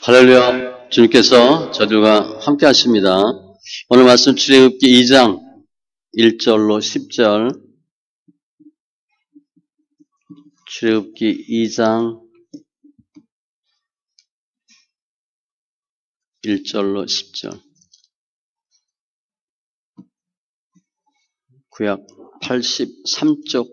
할렐루야. 주님께서 저들과 함께 하십니다. 오늘 말씀 출애굽기 2장 1절로 10절. 출애굽기 2장 1절로 10절. 구약 83쪽.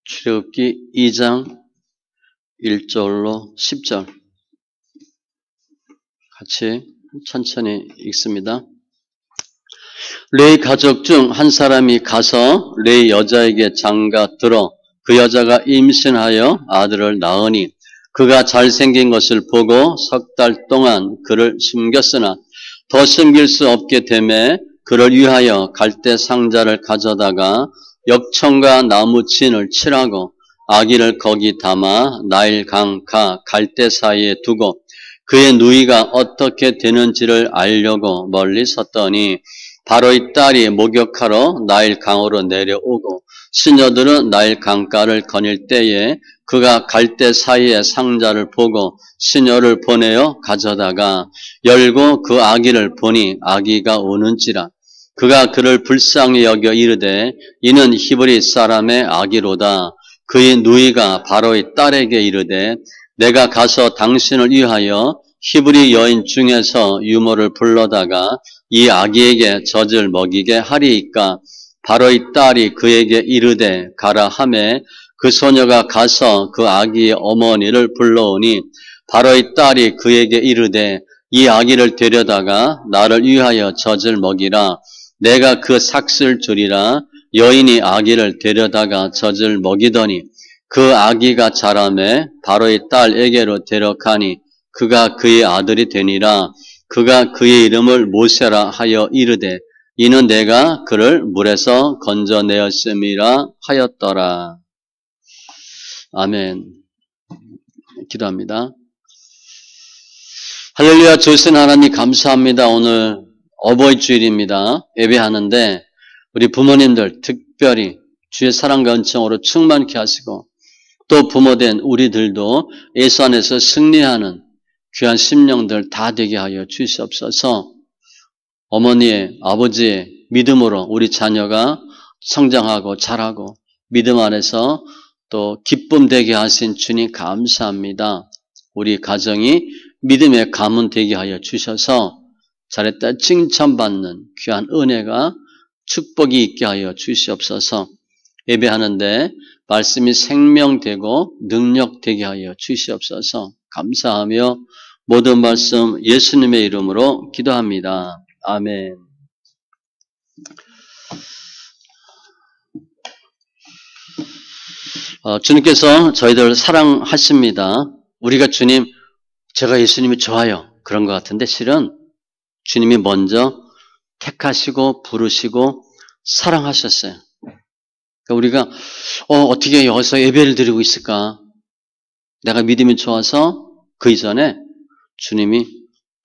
출애굽기 2장 1절로 10절. 같이 천천히 읽습니다. 레위 가족 중 한 사람이 가서 레위 여자에게 장가 들어 그 여자가 임신하여 아들을 낳으니 그가 잘생긴 것을 보고 석 달 동안 그를 숨겼으나 더 숨길 수 없게 되매 그를 위하여 갈대 상자를 가져다가 역청과 나무 진을 칠하고 아기를 거기 담아 나일 강가 갈대 사이에 두고 그의 누이가 어떻게 되는지를 알려고 멀리 섰더니 바로 이 딸이 목욕하러 나일 강으로 내려오고 시녀들은 나일 강가를 거닐 때에 그가 갈대 사이에 상자를 보고 시녀를 보내어 가져다가 열고 그 아기를 보니 아기가 우는지라. 그가 그를 불쌍히 여겨 이르되 이는 히브리 사람의 아기로다. 그의 누이가 바로 이 딸에게 이르되 내가 가서 당신을 위하여 히브리 여인 중에서 유모를 불러다가 이 아기에게 젖을 먹이게 하리이까. 바로 이 딸이 그에게 이르되 가라 하매 그 소녀가 가서 그 아기의 어머니를 불러오니 바로 이 딸이 그에게 이르되 이 아기를 데려다가 나를 위하여 젖을 먹이라. 내가 그 삭슬 주리라. 여인이 아기를 데려다가 젖을 먹이더니 그 아기가 자라매 바로 이 딸에게로 데려가니 그가 그의 아들이 되니라. 그가 그의 이름을 모세라 하여 이르되 이는 내가 그를 물에서 건져내었음이라 하였더라. 아멘. 기도합니다. 할렐루야. 주신 하나님 감사합니다. 오늘 어버이 주일입니다. 예배하는데 우리 부모님들 특별히 주의 사랑과 은총으로 충만케 하시고 또 부모된 우리들도 예수 안에서 승리하는 귀한 심령들 다 되게 하여 주시옵소서. 어머니의 아버지의 믿음으로 우리 자녀가 성장하고 자라고 믿음 안에서 또 기쁨 되게 하신 주님 감사합니다. 우리 가정이 믿음의 가문 되게 하여 주셔서 잘했다 칭찬받는 귀한 은혜가 축복이 있게 하여 주시옵소서. 예배하는데 말씀이 생명되고 능력되게 하여 주시옵소서. 감사하며 모든 말씀 예수님의 이름으로 기도합니다. 아멘. 주님께서 저희들을 사랑하십니다. 우리가 주님, 제가 예수님이 좋아요. 그런 것 같은데 실은 주님이 먼저 택하시고 부르시고 사랑하셨어요. 그러니까 우리가 어떻게 여기서 예배를 드리고 있을까? 내가 믿음이 좋아서 그 이전에 주님이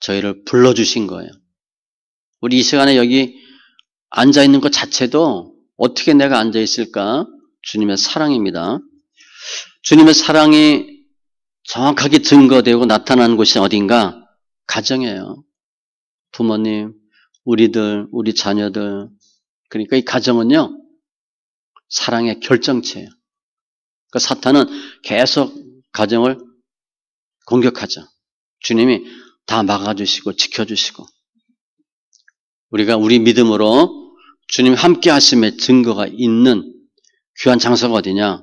저희를 불러주신 거예요. 우리 이 시간에 여기 앉아있는 것 자체도 어떻게 내가 앉아있을까? 주님의 사랑입니다. 주님의 사랑이 정확하게 증거되고 나타나는 곳이 어딘가? 가정이에요. 부모님, 우리들, 우리 자녀들. 그러니까 이 가정은요, 사랑의 결정체예요. 그러니까 사탄은 계속 가정을 공격하죠. 주님이 다 막아주시고 지켜주시고 우리가 우리 믿음으로 주님 함께 하심의 증거가 있는 귀한 장소가 어디냐?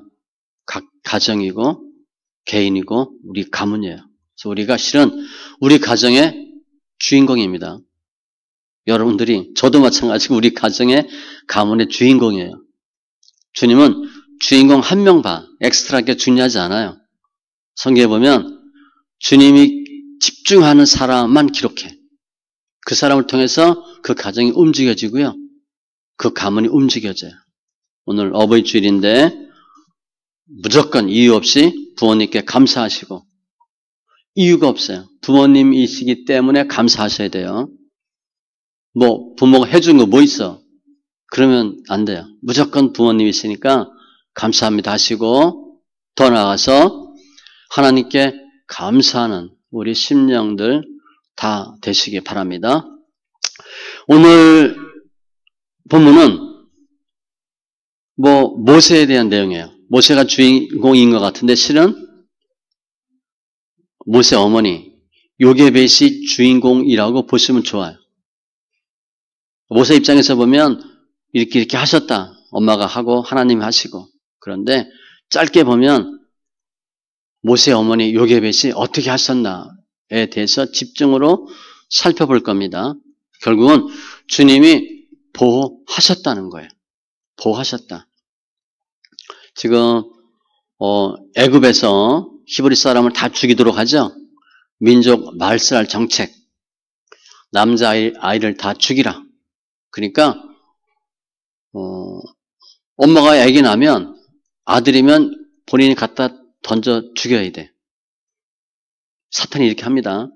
각 가정이고 개인이고 우리 가문이에요. 그래서 우리가 실은 우리 가정의 주인공입니다. 여러분들이 저도 마찬가지고 우리 가정의 가문의 주인공이에요. 주님은 주인공 한 명 봐. 엑스트라게 중요하지 않아요. 성경에 보면 주님이 집중하는 사람만 기록해. 그 사람을 통해서 그 가정이 움직여지고요. 그 가문이 움직여져요. 오늘 어버이 주일인데 무조건 이유 없이 부모님께 감사하시고 이유가 없어요. 부모님이시기 때문에 감사하셔야 돼요. 뭐 부모가 해준 거 뭐 있어? 그러면 안 돼요. 무조건 부모님이시니까 감사합니다 하시고 더 나아가서 하나님께 감사하는 우리 심령들 다 되시기 바랍니다. 오늘 본문은 모세에 대한 내용이에요. 모세가 주인공인 것 같은데 실은 모세 어머니 요게벳이 주인공이라고 보시면 좋아요. 모세 입장에서 보면 이렇게 하셨다. 엄마가 하고 하나님이 하시고. 그런데 짧게 보면 모세 어머니 요게벳이 어떻게 하셨나에 대해서 집중으로 살펴볼 겁니다. 결국은 주님이 보호하셨다는 거예요. 보호하셨다. 지금 애굽에서 히브리 사람을 다 죽이도록 하죠. 민족 말살 정책. 남자아이를 다 죽이라. 그러니까 엄마가 아기 나면 아들이면 본인이 갖다 던져 죽여야 돼. 사탄이 이렇게 합니다.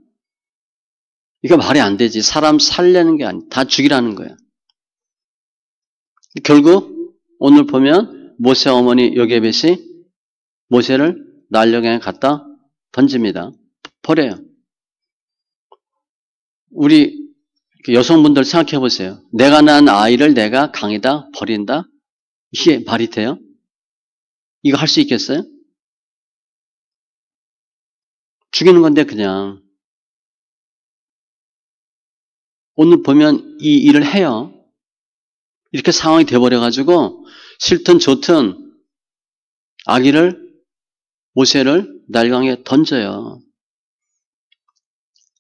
이거 말이 안 되지. 사람 살려는 게 아니, 다 죽이라는 거야. 결국 오늘 보면 모세 어머니 요게벳이 모세를 난력에 갖다 던집니다. 버려요. 우리 여성분들 생각해 보세요. 내가 낳은 아이를 내가 강에다 버린다? 이게 말이 돼요? 이거 할 수 있겠어요? 죽이는 건데 그냥. 오늘 보면 이 일을 해요. 이렇게 상황이 돼버려가지고 싫든 좋든 모세를 날강에 던져요.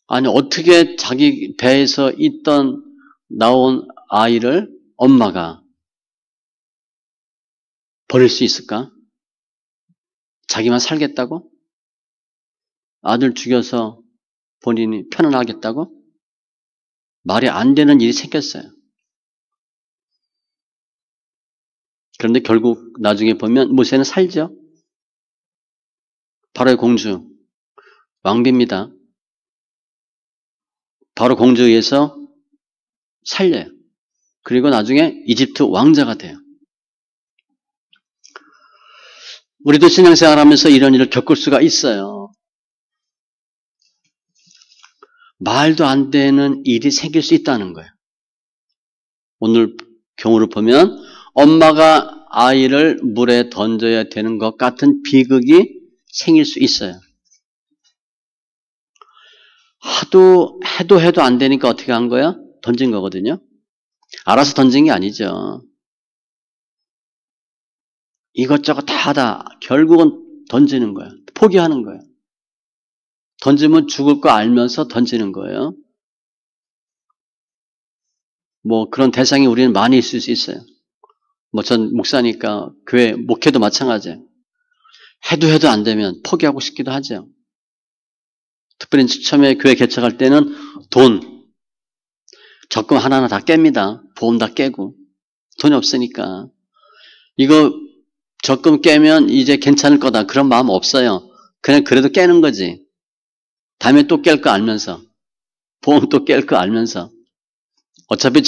아니 어떻게 자기 배에서 나온 아이를 엄마가 버릴 수 있을까? 자기만 살겠다고? 아들 죽여서 본인이 편안하겠다고? 말이 안 되는 일이 생겼어요. 그런데 결국 나중에 보면 모세는 살죠. 바로의 공주, 왕비입니다. 바로 공주에 의해서 살려요. 그리고 나중에 이집트 왕자가 돼요. 우리도 신앙생활하면서 이런 일을 겪을 수가 있어요. 말도 안 되는 일이 생길 수 있다는 거예요. 오늘 경우를 보면 엄마가 아이를 물에 던져야 되는 것 같은 비극이 생길 수 있어요. 해도 안 되니까 어떻게 한 거야? 던진 거거든요. 알아서 던진 게 아니죠. 이것저것 다 하다 결국은 던지는 거야. 포기하는 거야. 던지면 죽을 거 알면서 던지는 거예요. 그런 대상이 우리는 많이 있을 수 있어요. 전 목사니까 교회 목회도 마찬가지예요. 해도 안 되면 포기하고 싶기도 하죠. 특별히 처음에 교회 개척할 때는 적금 하나하나 다 깹니다. 보험 다 깨고. 돈이 없으니까. 이거 적금 깨면 이제 괜찮을 거다. 그런 마음 없어요. 그냥 그래도 깨는 거지. 다음에 또 깰 거 알면서. 보험 또 깰 거 알면서. 어차피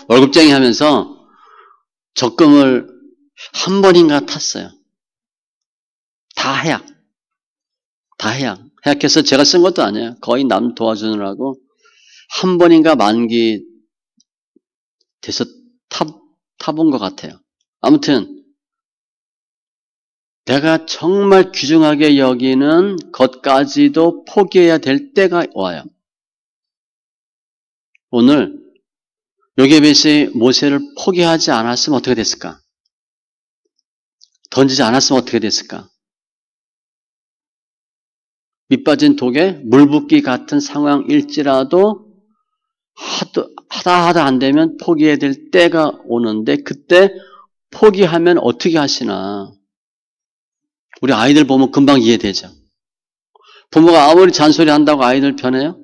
월급쟁이 하면서 적금을 한 번인가 탔어요. 다 해약. 해약해서 제가 쓴 것도 아니에요. 거의 남 도와주느라고 한 번인가 만기 돼서 타본 것 같아요. 아무튼 내가 정말 귀중하게 여기는 것까지도 포기해야 될 때가 와요. 오늘 요게벳이 모세를 포기하지 않았으면 어떻게 됐을까? 던지지 않았으면 어떻게 됐을까? 밑빠진 독에 물 붓기 같은 상황일지라도 하다 안 되면 포기해야 될 때가 오는데 그때 포기하면 어떻게 하시나? 우리 아이들 보면 금방 이해되죠. 부모가 아무리 잔소리 한다고 아이들 변해요?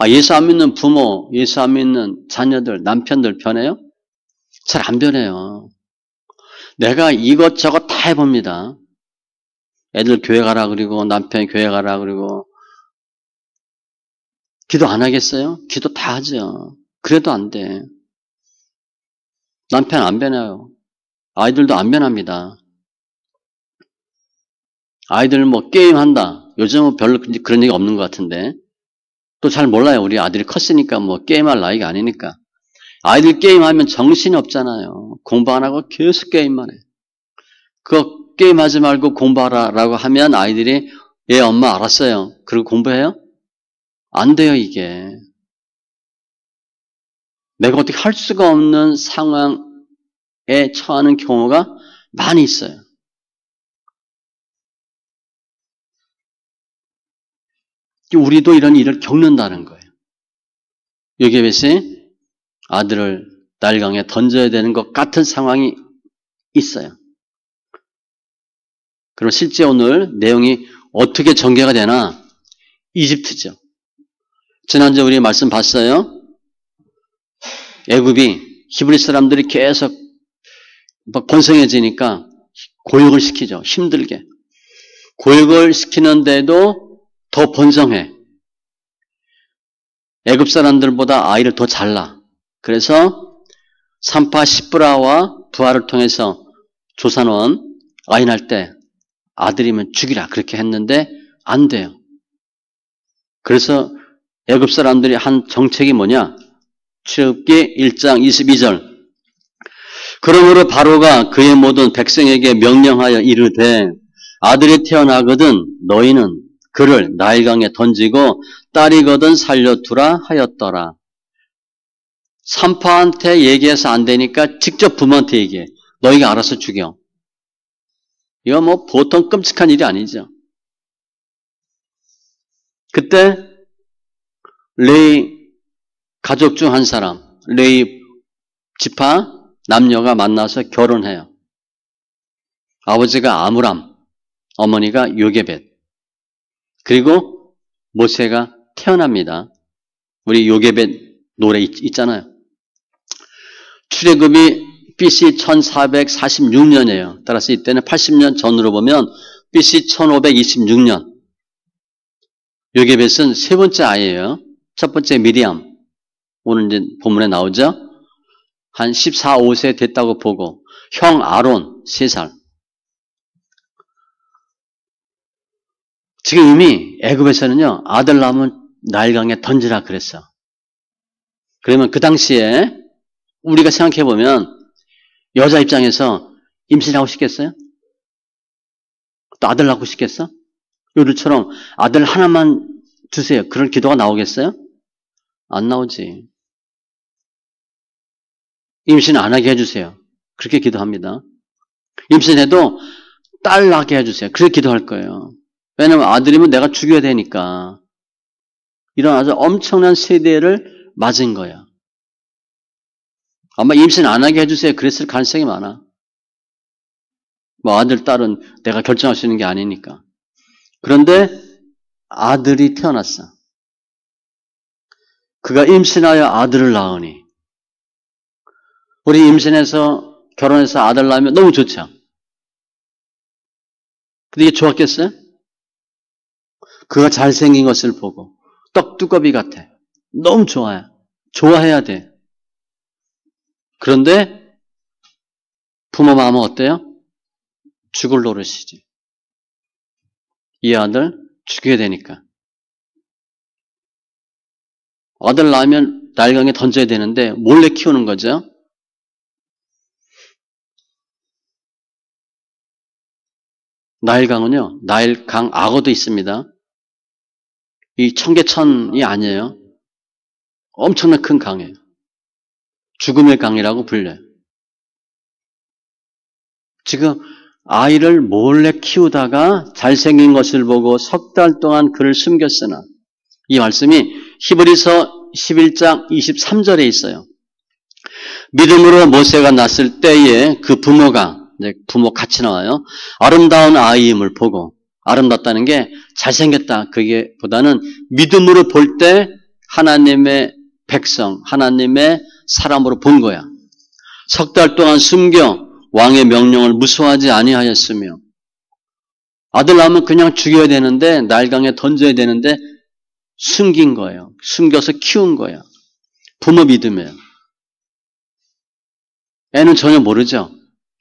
예수 안 믿는 부모, 예수 안 믿는 자녀들, 남편들 변해요? 잘 안 변해요. 내가 이것저것 다 해봅니다. 애들 교회 가라 그러고 남편이 교회 가라 그러고 기도 안 하겠어요? 기도 다 하죠. 그래도 안 돼. 남편 안 변해요. 아이들도 안 변합니다. 아이들 뭐 게임한다. 요즘은 별로 그런 얘기 없는 것 같은데 또 잘 몰라요. 우리 아들이 컸으니까 뭐 게임할 나이가 아니니까. 아이들 게임하면 정신이 없잖아요. 공부 안 하고 계속 게임만 해. 그거 게임하지 말고 공부하라라고 하면 아이들이 예 엄마 알았어요. 그리고 공부해요? 안 돼요 이게. 내가 어떻게 할 수가 없는 상황에 처하는 경우가 많이 있어요. 우리도 이런 일을 겪는다는 거예요. 요게벳이 아들을 나일강에 던져야 되는 것 같은 상황이 있어요. 그럼 실제 오늘 내용이 어떻게 전개가 되나? 이집트죠. 지난주에 우리 말씀 봤어요. 애굽이 히브리 사람들이 계속 막 번성해지니까 고역을 시키죠. 힘들게. 고역을 시키는데도 더 번성해. 애굽 사람들보다 아이를 더 잘 낳아. 그래서 산파 시브라와 부하를 통해서 조산원 아이 낳을 때 아들이면 죽이라 그렇게 했는데 안 돼요. 그래서 애굽 사람들이 한 정책이 뭐냐? 출애굽기 1장 22절. 그러므로 바로가 그의 모든 백성에게 명령하여 이르되 아들이 태어나거든 너희는 그를 나일강에 던지고 딸이거든 살려두라 하였더라. 산파한테 얘기해서 안 되니까 직접 부모한테 얘기해. 너희가 알아서 죽여. 이거 뭐 보통 끔찍한 일이 아니죠. 그때 레위 가족 중 한 사람, 레위 지파 남녀가 만나서 결혼해요. 아버지가 아므람, 어머니가 요게벳. 그리고 모세가 태어납니다. 우리 요게벳 노래 있잖아요. 출애굽이 BC 1446년이에요. 따라서 이때는 80년 전으로 보면 BC 1526년. 요게벳은 세 번째 아이예요. 첫 번째 미리암. 오늘 이제 본문에 나오죠. 한 14, 15세 됐다고 보고 형 아론 3살. 지금 이미 애굽에서는요. 아들 낳으면 나일강에 던지라 그랬어. 그러면 그 당시에 우리가 생각해보면 여자 입장에서 임신하고 싶겠어요? 또 아들 낳고 싶겠어? 요들처럼 아들 하나만 주세요. 그런 기도가 나오겠어요? 안 나오지. 임신 안 하게 해주세요. 그렇게 기도합니다. 임신해도 딸 낳게 해주세요. 그렇게 기도할 거예요. 왜냐하면 아들이면 내가 죽여야 되니까. 이런 아주 엄청난 세대를 맞은 거야. 아마 임신 안 하게 해주세요. 그랬을 가능성이 많아. 뭐 아들, 딸은 내가 결정할 수 있는 게 아니니까. 그런데 아들이 태어났어. 그가 임신하여 아들을 낳으니 우리 임신해서 결혼해서 아들 낳으면 너무 좋죠. 근데 이게 좋았겠어요? 그가 잘생긴 것을 보고 떡두꺼비 같아. 너무 좋아요. 좋아해야 돼. 그런데 부모 마음은 어때요? 죽을 노릇이지. 이 아들 죽여야 되니까. 아들 낳으면 나일강에 던져야 되는데 몰래 키우는 거죠. 나일강은요. 나일강 악어도 있습니다. 이 청계천이 아니에요. 엄청난 큰 강이에요. 죽음의 강이라고 불려요. 지금 아이를 몰래 키우다가 잘생긴 것을 보고 석 달 동안 그를 숨겼으나 이 말씀이 히브리서 11장 23절에 있어요. 믿음으로 모세가 낳았을 때에 그 부모가 이제 부모 같이 나와요. 아름다운 아이임을 보고 아름답다는 게 잘생겼다. 그게 보다는 믿음으로 볼 때 하나님의 백성, 하나님의 사람으로 본 거야. 석 달 동안 숨겨 왕의 명령을 무수하지 아니하였으며 아들 낳으면 그냥 죽여야 되는데, 나일강에 던져야 되는데, 숨긴 거예요. 숨겨서 키운 거예요. 부모 믿음이에요. 애는 전혀 모르죠.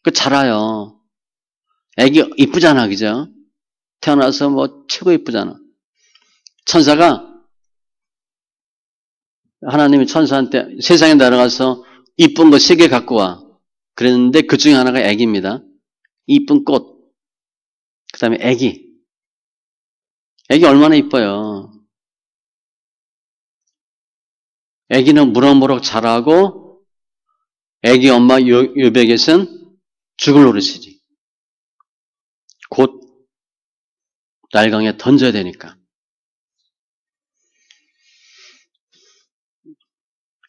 그 자라요. 애기 이쁘잖아, 그죠? 태어나서 뭐 최고 이쁘잖아. 천사가, 하나님이 천사한테 세상에 날아가서 이쁜 거 3개 갖고 와. 그랬는데 그 중에 하나가 애기입니다. 이쁜 꽃. 그 다음에 애기. 애기 얼마나 이뻐요. 애기는 무럭무럭 자라고 애기 엄마 요백에선 죽을 노릇이지. 곧 날강에 던져야 되니까.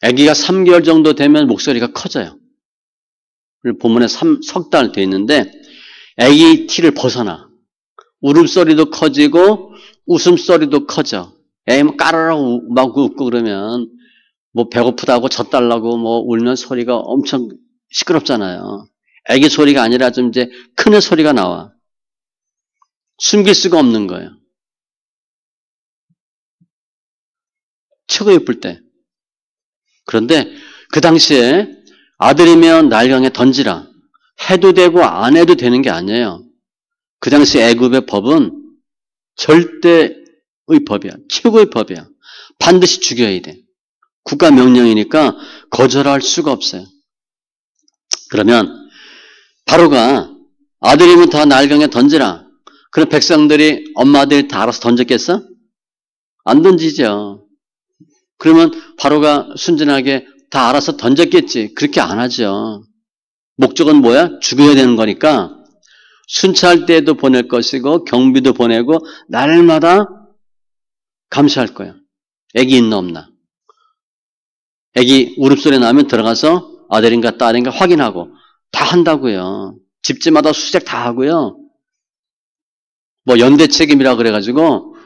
아기가 3개월 정도 되면 목소리가 커져요. 본문에 석 달 돼 있는데 아기 티를 벗어나. 울음소리도 커지고 웃음소리도 커져. 애 까르르 막 웃고 그러면 뭐 배고프다고 젖달라고 뭐 울면 소리가 엄청 시끄럽잖아요. 아기 소리가 아니라 좀 이제 큰 애 소리가 나와. 숨길 수가 없는 거예요. 최고 예쁠 때. 그런데 그 당시에 아들이면 나일강에 던지라. 해도 되고 안 해도 되는 게 아니에요. 그 당시 애굽의 법은 절대의 법이야. 최고의 법이야. 반드시 죽여야 돼. 국가 명령이니까 거절할 수가 없어요. 그러면 바로가 아들이면 다 나일강에 던지라. 그럼 백성들이 엄마들이 다 알아서 던졌겠어? 안 던지죠. 그러면 바로가 순진하게 다 알아서 던졌겠지. 그렇게 안 하죠. 목적은 뭐야? 죽여야 되는 거니까 순찰 때도 보낼 것이고 경비도 보내고 날마다 감시할 거야. 애기 있나 없나. 애기 울음소리 나면 들어가서 아들인가 딸인가 확인하고 다 한다고요. 집집마다 수색 다 하고요. 뭐 연대 책임이라 그래가지고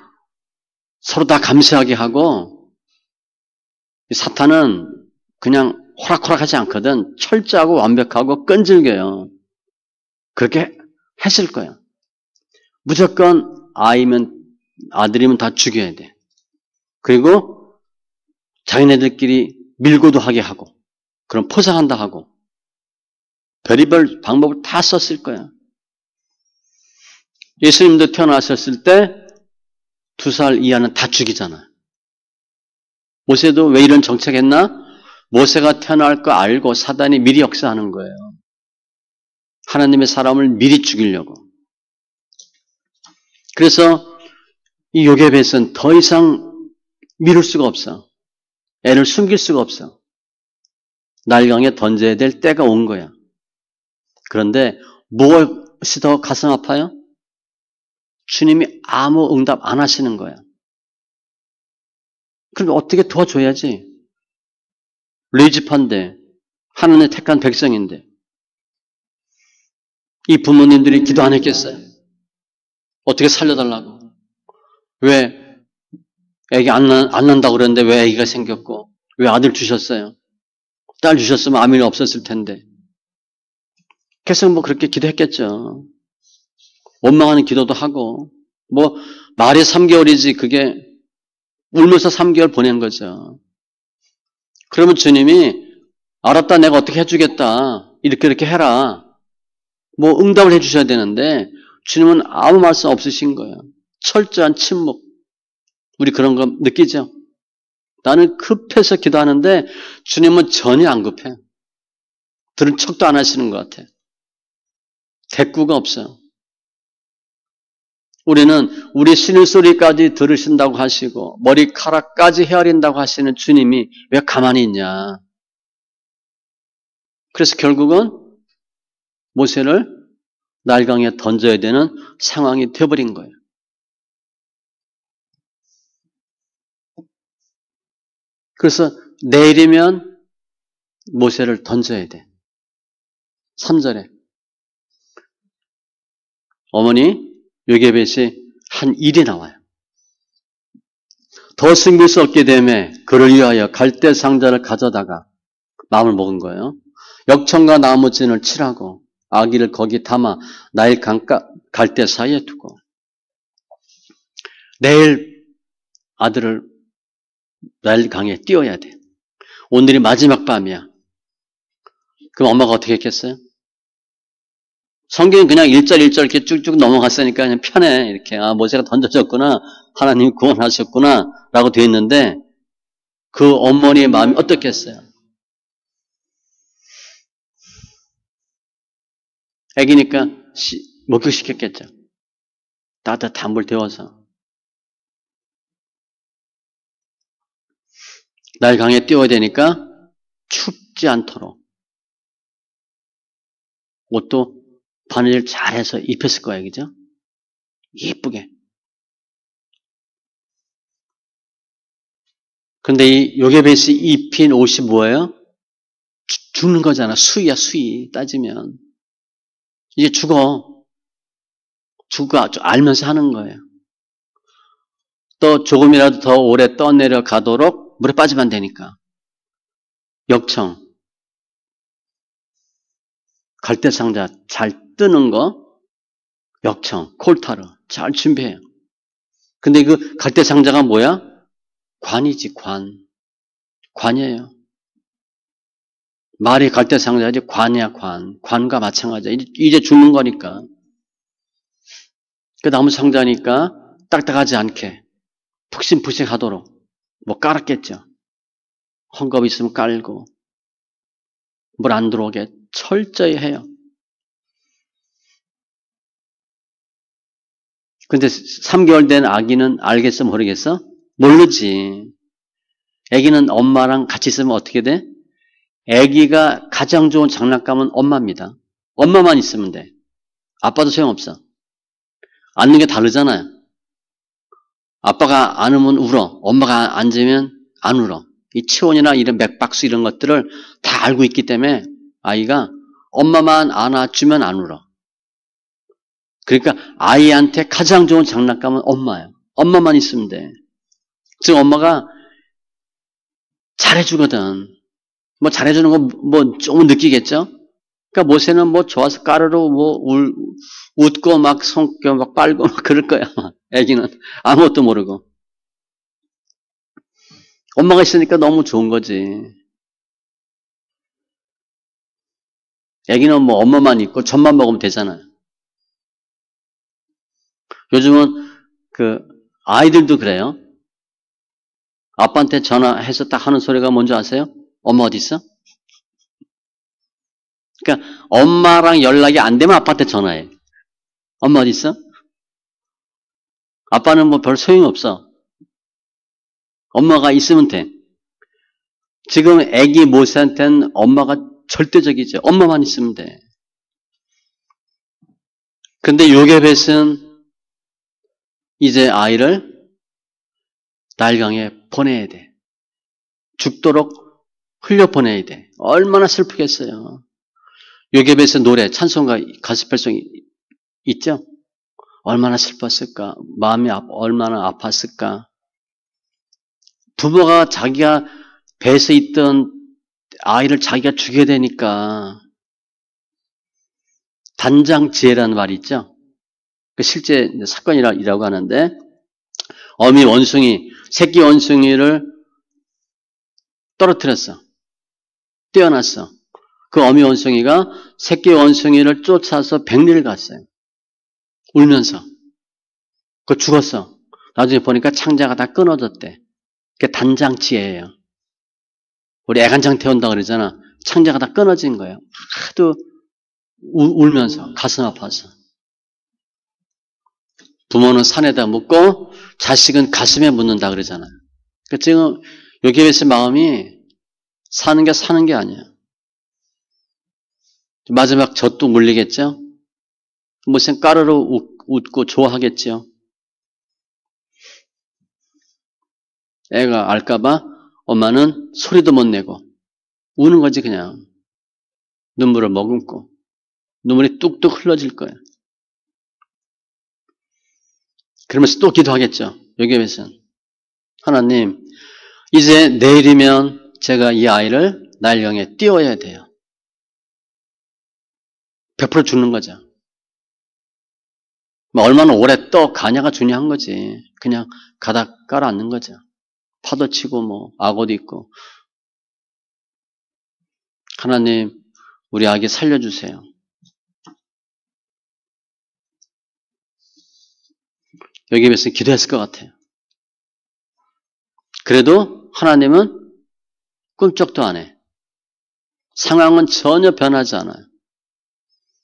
서로 다 감시하게 하고 사탄은 그냥 호락호락하지 않거든. 철저하고 완벽하고 끈질겨요. 그렇게 했을 거야. 무조건 아들이면 다 죽여야 돼. 그리고 자기네들끼리 밀고도 하게 하고 그럼 포상한다 하고 별의별 방법을 다 썼을 거야. 예수님도 태어나셨을 때 2살 이하는 다 죽이잖아. 모세도 왜 이런 정책했나? 모세가 태어날 거 알고 사단이 미리 역사하는 거예요. 하나님의 사람을 미리 죽이려고. 그래서 이 요게벳은 더 이상 미룰 수가 없어. 애를 숨길 수가 없어. 나일강에 던져야 될 때가 온 거야. 그런데 무엇이 더 가슴 아파요? 주님이 아무 응답 안 하시는 거야. 그럼 어떻게 도와줘야지? 레이지판데 하나님의 택한 백성인데 이 부모님들이 기도 안 했겠어요? 어떻게 살려달라고? 왜 애기 안 난다고 그랬는데 왜 애기가 생겼고 왜 아들 주셨어요? 딸 주셨으면 아무 일 없었을 텐데. 계속 뭐 그렇게 기도했겠죠. 원망하는 기도도 하고 뭐 말이 3개월이지 그게 울면서 3개월 보낸 거죠. 그러면 주님이 알았다 내가 어떻게 해주겠다 이렇게 해라 뭐 응답을 해주셔야 되는데 주님은 아무 말씀 없으신 거예요. 철저한 침묵. 우리 그런 거 느끼죠? 나는 급해서 기도하는데 주님은 전혀 안 급해. 들은 척도 안 하시는 것 같아. 대꾸가 없어요. 우리는 우리 신음소리까지 들으신다고 하시고 머리카락까지 헤아린다고 하시는 주님이 왜 가만히 있냐. 그래서 결국은 모세를 나일강에 던져야 되는 상황이 되어버린 거예요. 그래서 내일이면 모세를 던져야 돼. 3절에 어머니 요게벳이 한 일이 나와요. 더 숨길 수 없게 되매 그를 위하여 갈대 상자를 가져다가 마음을 먹은 거예요. 역청과 나무진을 칠하고 아기를 거기 담아 나일 강가 갈대 사이에 두고 내일 아들을 나일강에 띄워야 돼. 오늘이 마지막 밤이야. 그럼 엄마가 어떻게 했겠어요? 성경은 그냥 1절 1절 이렇게 쭉쭉 넘어갔으니까 그냥 편해. 이렇게, 모세가 던져졌구나. 하나님이 구원하셨구나. 라고 되어 있는데, 그 어머니의 마음이 어떻겠어요? 애기니까 목욕시켰겠죠. 따뜻한 물 데워서. 날 강에 띄워야 되니까 춥지 않도록 옷도 바느질 잘해서 입혔을 거예요. 그죠? 예쁘게. 근데 이 요게베스 입힌 옷이 뭐예요? 죽는 거잖아. 수위야, 수위. 따지면. 이제 죽어 알면서 하는 거예요. 또 조금이라도 더 오래 떠내려 가도록 물에 빠지면 안 되니까. 역청. 갈대상자 잘 뜨는 거. 역청. 콜타르. 잘 준비해요. 근데 그 갈대상자가 뭐야? 관이지, 관. 관이에요. 말이 갈대상자지 관이야, 관. 관과 마찬가지야. 이제 죽는 거니까. 그 나무 상자니까 딱딱하지 않게 푹신푹신하도록 뭐 깔았겠죠. 헝겊 있으면 깔고 물 안 들어오게 철저히 해요. 근데 3개월 된 아기는 알겠어 모르겠어? 모르지. 아기는 엄마랑 같이 있으면 어떻게 돼? 아기가 가장 좋은 장난감은 엄마입니다. 엄마만 있으면 돼. 아빠도 소용없어. 앉는 게 다르잖아요. 아빠가 안으면 울어. 엄마가 앉으면 안 울어. 이 체온이나 이런 맥박수 이런 것들을 다 알고 있기 때문에 아이가 엄마만 안아주면 안 울어. 그러니까 아이한테 가장 좋은 장난감은 엄마예요. 엄마만 있으면 돼. 즉 엄마가 잘해주거든. 뭐 잘해주는 거 뭐 조금 느끼겠죠? 그러니까 모세는 뭐 좋아서 까르르 뭐 웃고 막 손뼉 막 빨고 막 그럴 거야. 애기는 아무것도 모르고. 엄마가 있으니까 너무 좋은 거지. 애기는 뭐 엄마만 있고 젖만 먹으면 되잖아요. 요즘은 그 아이들도 그래요. 아빠한테 전화해서 딱 하는 소리가 뭔지 아세요? 엄마 어디 있어? 그러니까 엄마랑 연락이 안 되면 아빠한테 전화해. 엄마 어디 있어? 아빠는 뭐 별 소용이 없어. 엄마가 있으면 돼. 지금 애기 모세한테는 엄마가 절대적이죠. 엄마만 있으면 돼. 근데 요게벳은 이제 아이를 나일강에 보내야 돼. 죽도록 흘려보내야 돼. 얼마나 슬프겠어요. 요게벳의 노래, 찬송가, 가스펠송이 있죠? 얼마나 슬펐을까? 마음이 얼마나 아팠을까? 부모가 자기가 배에서 있던 아이를 자기가 죽여야 되니까 단장지혜라는 말이 있죠? 실제 사건이라고 하는데 어미 원숭이, 새끼 원숭이를 떨어뜨렸어. 떼어놨어. 그 어미 원숭이가 새끼 원숭이를 쫓아서 100리를 갔어요. 울면서. 그 죽었어. 나중에 보니까 창자가 다 끊어졌대. 그게 단장지혜예요. 우리 애간장 태운다 그러잖아. 창자가 다 끊어진 거예요. 하도 울면서 가슴 아파서. 부모는 산에다 묻고 자식은 가슴에 묻는다 그러잖아요. 그러니까 지금 요게벳의 마음이 사는 게 아니야. 마지막 젖도 물리겠죠? 무슨 까르르 웃고 좋아하겠죠? 애가 알까봐 엄마는 소리도 못 내고 우는 거지 그냥. 눈물을 머금고 눈물이 뚝뚝 흘러질 거야. 그러면서 또 기도하겠죠. 요게벳은 하나님 이제 내일이면 제가 이 아이를 나일강에 띄워야 돼요. 100% 죽는 거죠. 뭐 얼마나 오래 떠 가냐가 중요한 거지. 그냥 가다 깔아앉는 거죠. 파도 치고 뭐 악어도 있고. 하나님, 우리 아기 살려주세요. 여기에 비해서 기도했을 것 같아요. 그래도 하나님은 꿈쩍도 안 해. 상황은 전혀 변하지 않아요.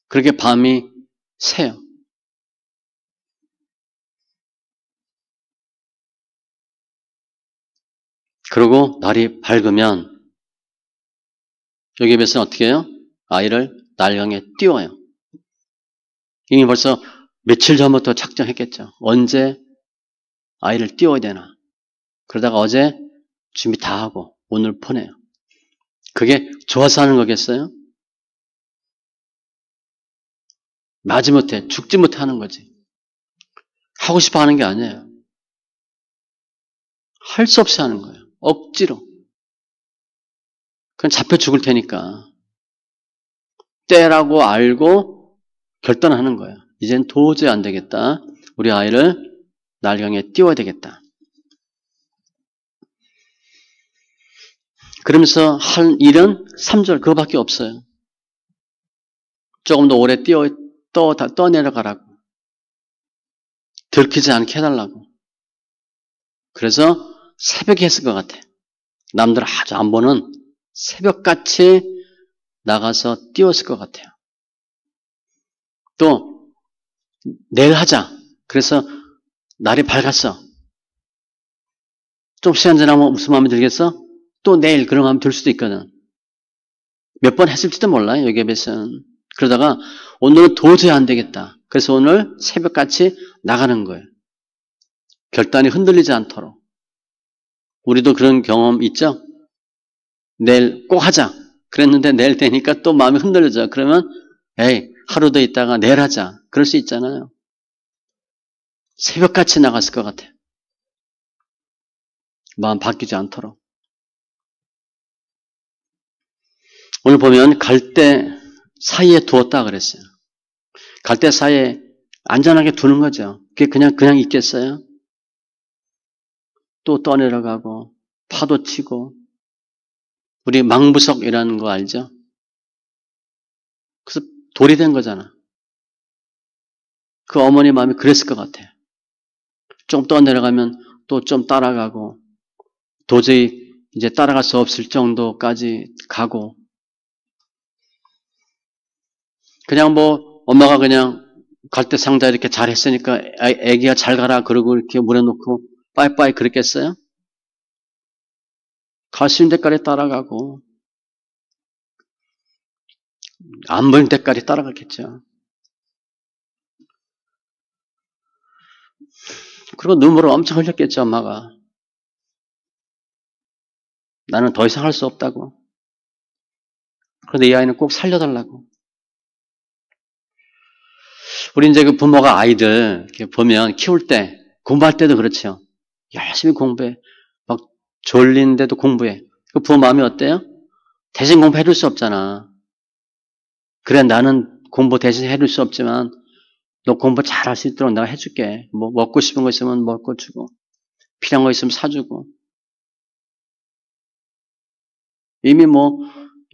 그렇게 밤이 새요. 그리고 날이 밝으면 여기에 비해서 어떻게 해요? 아이를 날강에 띄워요. 이미 벌써 며칠 전부터 작정했겠죠. 언제 아이를 띄워야 되나. 그러다가 어제 준비 다 하고 오늘 보내요. 그게 좋아서 하는 거겠어요? 마지못해 죽지 못해 하는 거지. 하고 싶어 하는 게 아니에요. 할 수 없이 하는 거예요. 억지로. 그냥 잡혀 죽을 테니까. 때라고 알고 결단하는 거예요. 이젠 도저히 안 되겠다. 우리 아이를 날강에 띄워야 되겠다. 그러면서 할 일은 3절 그거밖에 없어요. 조금 더 오래 떠내려가라고. 들키지 않게 해달라고. 그래서 새벽에 했을 것 같아. 남들 아주 안 보는 새벽같이 나가서 띄웠을 것 같아요. 또 내일 하자. 그래서 날이 밝았어. 좀 시간 지나면 무슨 마음이 들겠어? 또 내일 그런 마음이 들 수도 있거든. 몇 번 했을지도 몰라요. 여기에 비해서는. 그러다가 오늘은 도저히 안 되겠다. 그래서 오늘 새벽같이 나가는 거예요. 결단이 흔들리지 않도록. 우리도 그런 경험 있죠? 내일 꼭 하자. 그랬는데 내일 되니까 또 마음이 흔들려져. 그러면 에이 하루 더 있다가 내일 하자. 그럴 수 있잖아요. 새벽같이 나갔을 것 같아요. 마음 바뀌지 않도록. 오늘 보면 갈대 사이에 두었다 그랬어요. 갈대 사이에 안전하게 두는 거죠. 그게 그냥 있겠어요? 또 떠내려가고 파도 치고 우리 망부석이라는 거 알죠? 그래서 돌이 된 거잖아. 그 어머니 마음이 그랬을 것 같아요. 좀 떠내려가면 또 좀 따라가고 도저히 이제 따라갈 수 없을 정도까지 가고 그냥 뭐 엄마가 그냥 갈대 상자 이렇게 잘 했으니까 애기가 잘 가라 그러고 이렇게 물에 놓고 빠이빠이 그랬겠어요? 갈 수 있는 데까지 따라가고 안 보이는 데까지 따라갔겠죠. 그리고 눈물을 엄청 흘렸겠죠, 엄마가. 나는 더 이상 할 수 없다고. 그런데 이 아이는 꼭 살려달라고. 우리 이제 그 부모가 아이들 이렇게 보면 키울 때, 공부할 때도 그렇죠. 열심히 공부해. 막 졸린데도 공부해. 그 부모 마음이 어때요? 대신 공부해줄 수 없잖아. 그래, 나는 공부 대신 해줄 수 없지만, 너 공부 잘 할 수 있도록 내가 해줄게. 뭐, 먹고 싶은 거 있으면 먹고 주고, 필요한 거 있으면 사주고. 이미 뭐,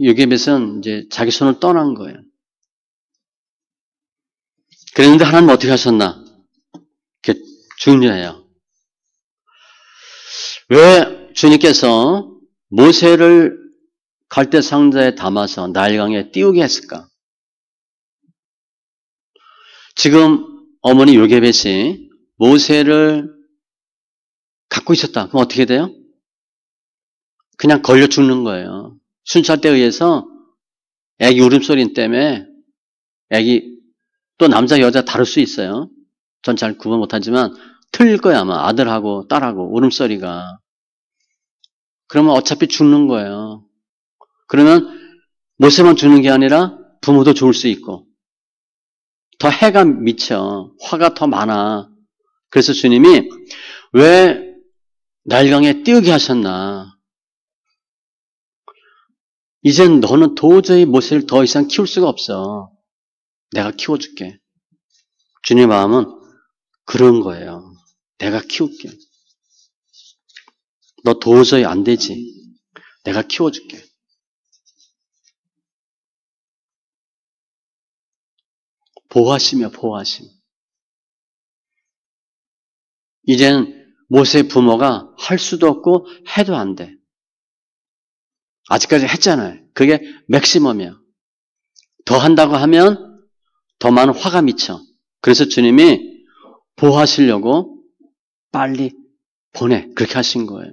여기에 비해서는 이제 자기 손을 떠난 거예요. 그런데 하나님 어떻게 하셨나? 그게 중요해요. 왜 주님께서 모세를 갈대 상자에 담아서 나일강에 띄우게 했을까? 지금 어머니 요게벳이 모세를 갖고 있었다. 그럼 어떻게 돼요? 그냥 걸려 죽는 거예요. 순찰대에 의해서 애기 울음소리 때문에 애기 또 남자 여자 다를 수 있어요. 전 잘 구분 못하지만 틀릴 거야 아마 아들하고 딸하고 울음소리가. 그러면 어차피 죽는 거예요. 그러면 모세만 죽는 게 아니라 부모도 죽을 수 있고 더 해가 미쳐 화가 더 많아. 그래서 주님이 왜 나일강에 띄우게 하셨나? 이젠 너는 도저히 모세를 더 이상 키울 수가 없어. 내가 키워줄게. 주님의 마음은 그런 거예요. 내가 키울게. 너 도저히 안 되지. 내가 키워줄게. 보호하심이야, 보호하심. 이젠 모세의 부모가 할 수도 없고 해도 안 돼. 아직까지 했잖아요. 그게 맥시멈이야. 더 한다고 하면 더 많은 화가 미쳐. 그래서 주님이 보호하시려고 빨리 보내. 그렇게 하신 거예요.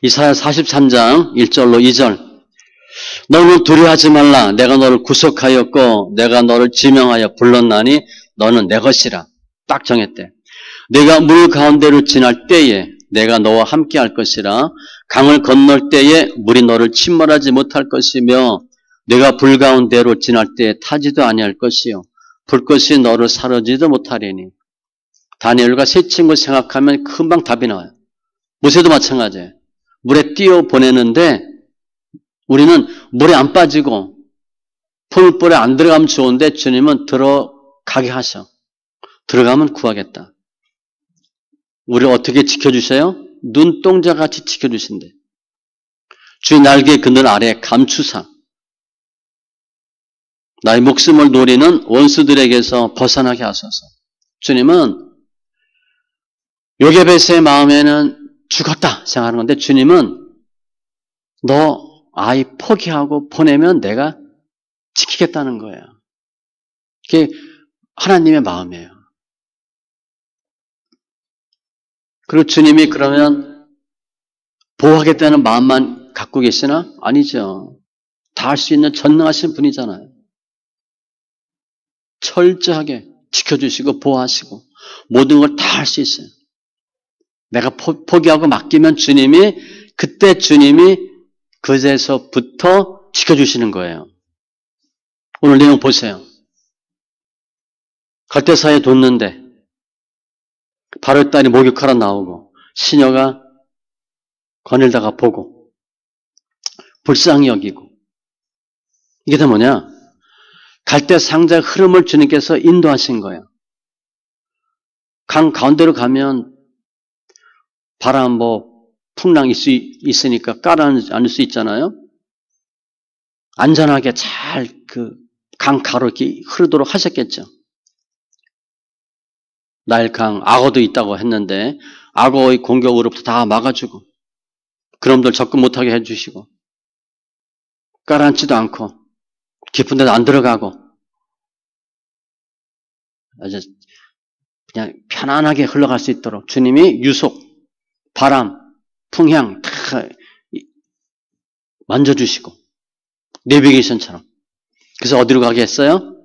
이사야 43장 1절로 2절. 너는 두려워하지 말라. 내가 너를 구속하였고 내가 너를 지명하여 불렀나니 너는 내 것이라. 딱 정했대. 내가 물 가운데로 지날 때에 내가 너와 함께 할 것이라. 강을 건널 때에 물이 너를 침몰하지 못할 것이며 내가 불 가운데로 지날 때에 타지도 아니할 것이요 불꽃이 너를 사르지도 못하리니. 다니엘과 세 친구 생각하면 금방 답이 나와요. 모세도 마찬가지예요. 물에 띄워 보내는데 우리는 물에 안 빠지고 풀불에 안 들어가면 좋은데 주님은 들어가게 하셔. 들어가면 구하겠다. 우리를 어떻게 지켜주세요? 눈동자같이 지켜주신대. 주의 날개 그늘 아래 감추사. 나의 목숨을 노리는 원수들에게서 벗어나게 하소서. 주님은 요게벳의 마음에는 죽었다 생각하는 건데 주님은 너 아이 포기하고 보내면 내가 지키겠다는 거예요. 그게 하나님의 마음이에요. 그리고 주님이 그러면 보호하겠다는 마음만 갖고 계시나? 아니죠. 다 할 수 있는 전능하신 분이잖아요. 철저하게 지켜주시고 보호하시고 모든 걸 다 할 수 있어요. 내가 포기하고 맡기면 주님이 그때 주님이 그제서부터 지켜주시는 거예요. 오늘 내용 보세요. 갈대사에 뒀는데 바로 딸이 목욕하러 나오고 시녀가 거닐다가 보고 불쌍히 여기고 이게 다 뭐냐? 갈대 상자의 흐름을 주님께서 인도하신 거예요. 강 가운데로 가면 바람 풍랑 있으니까 깔아앉을 수 있잖아요. 안전하게 잘 강 가로 이렇게 흐르도록 하셨겠죠. 나일강 악어도 있다고 했는데 악어의 공격으로부터 다 막아주고 그놈들 접근 못하게 해주시고 깔아앉지도 않고 깊은 데도 안 들어가고 아주 그냥 편안하게 흘러갈 수 있도록 주님이 유속, 바람, 풍향 다 만져주시고 내비게이션처럼. 그래서 어디로 가게 했어요?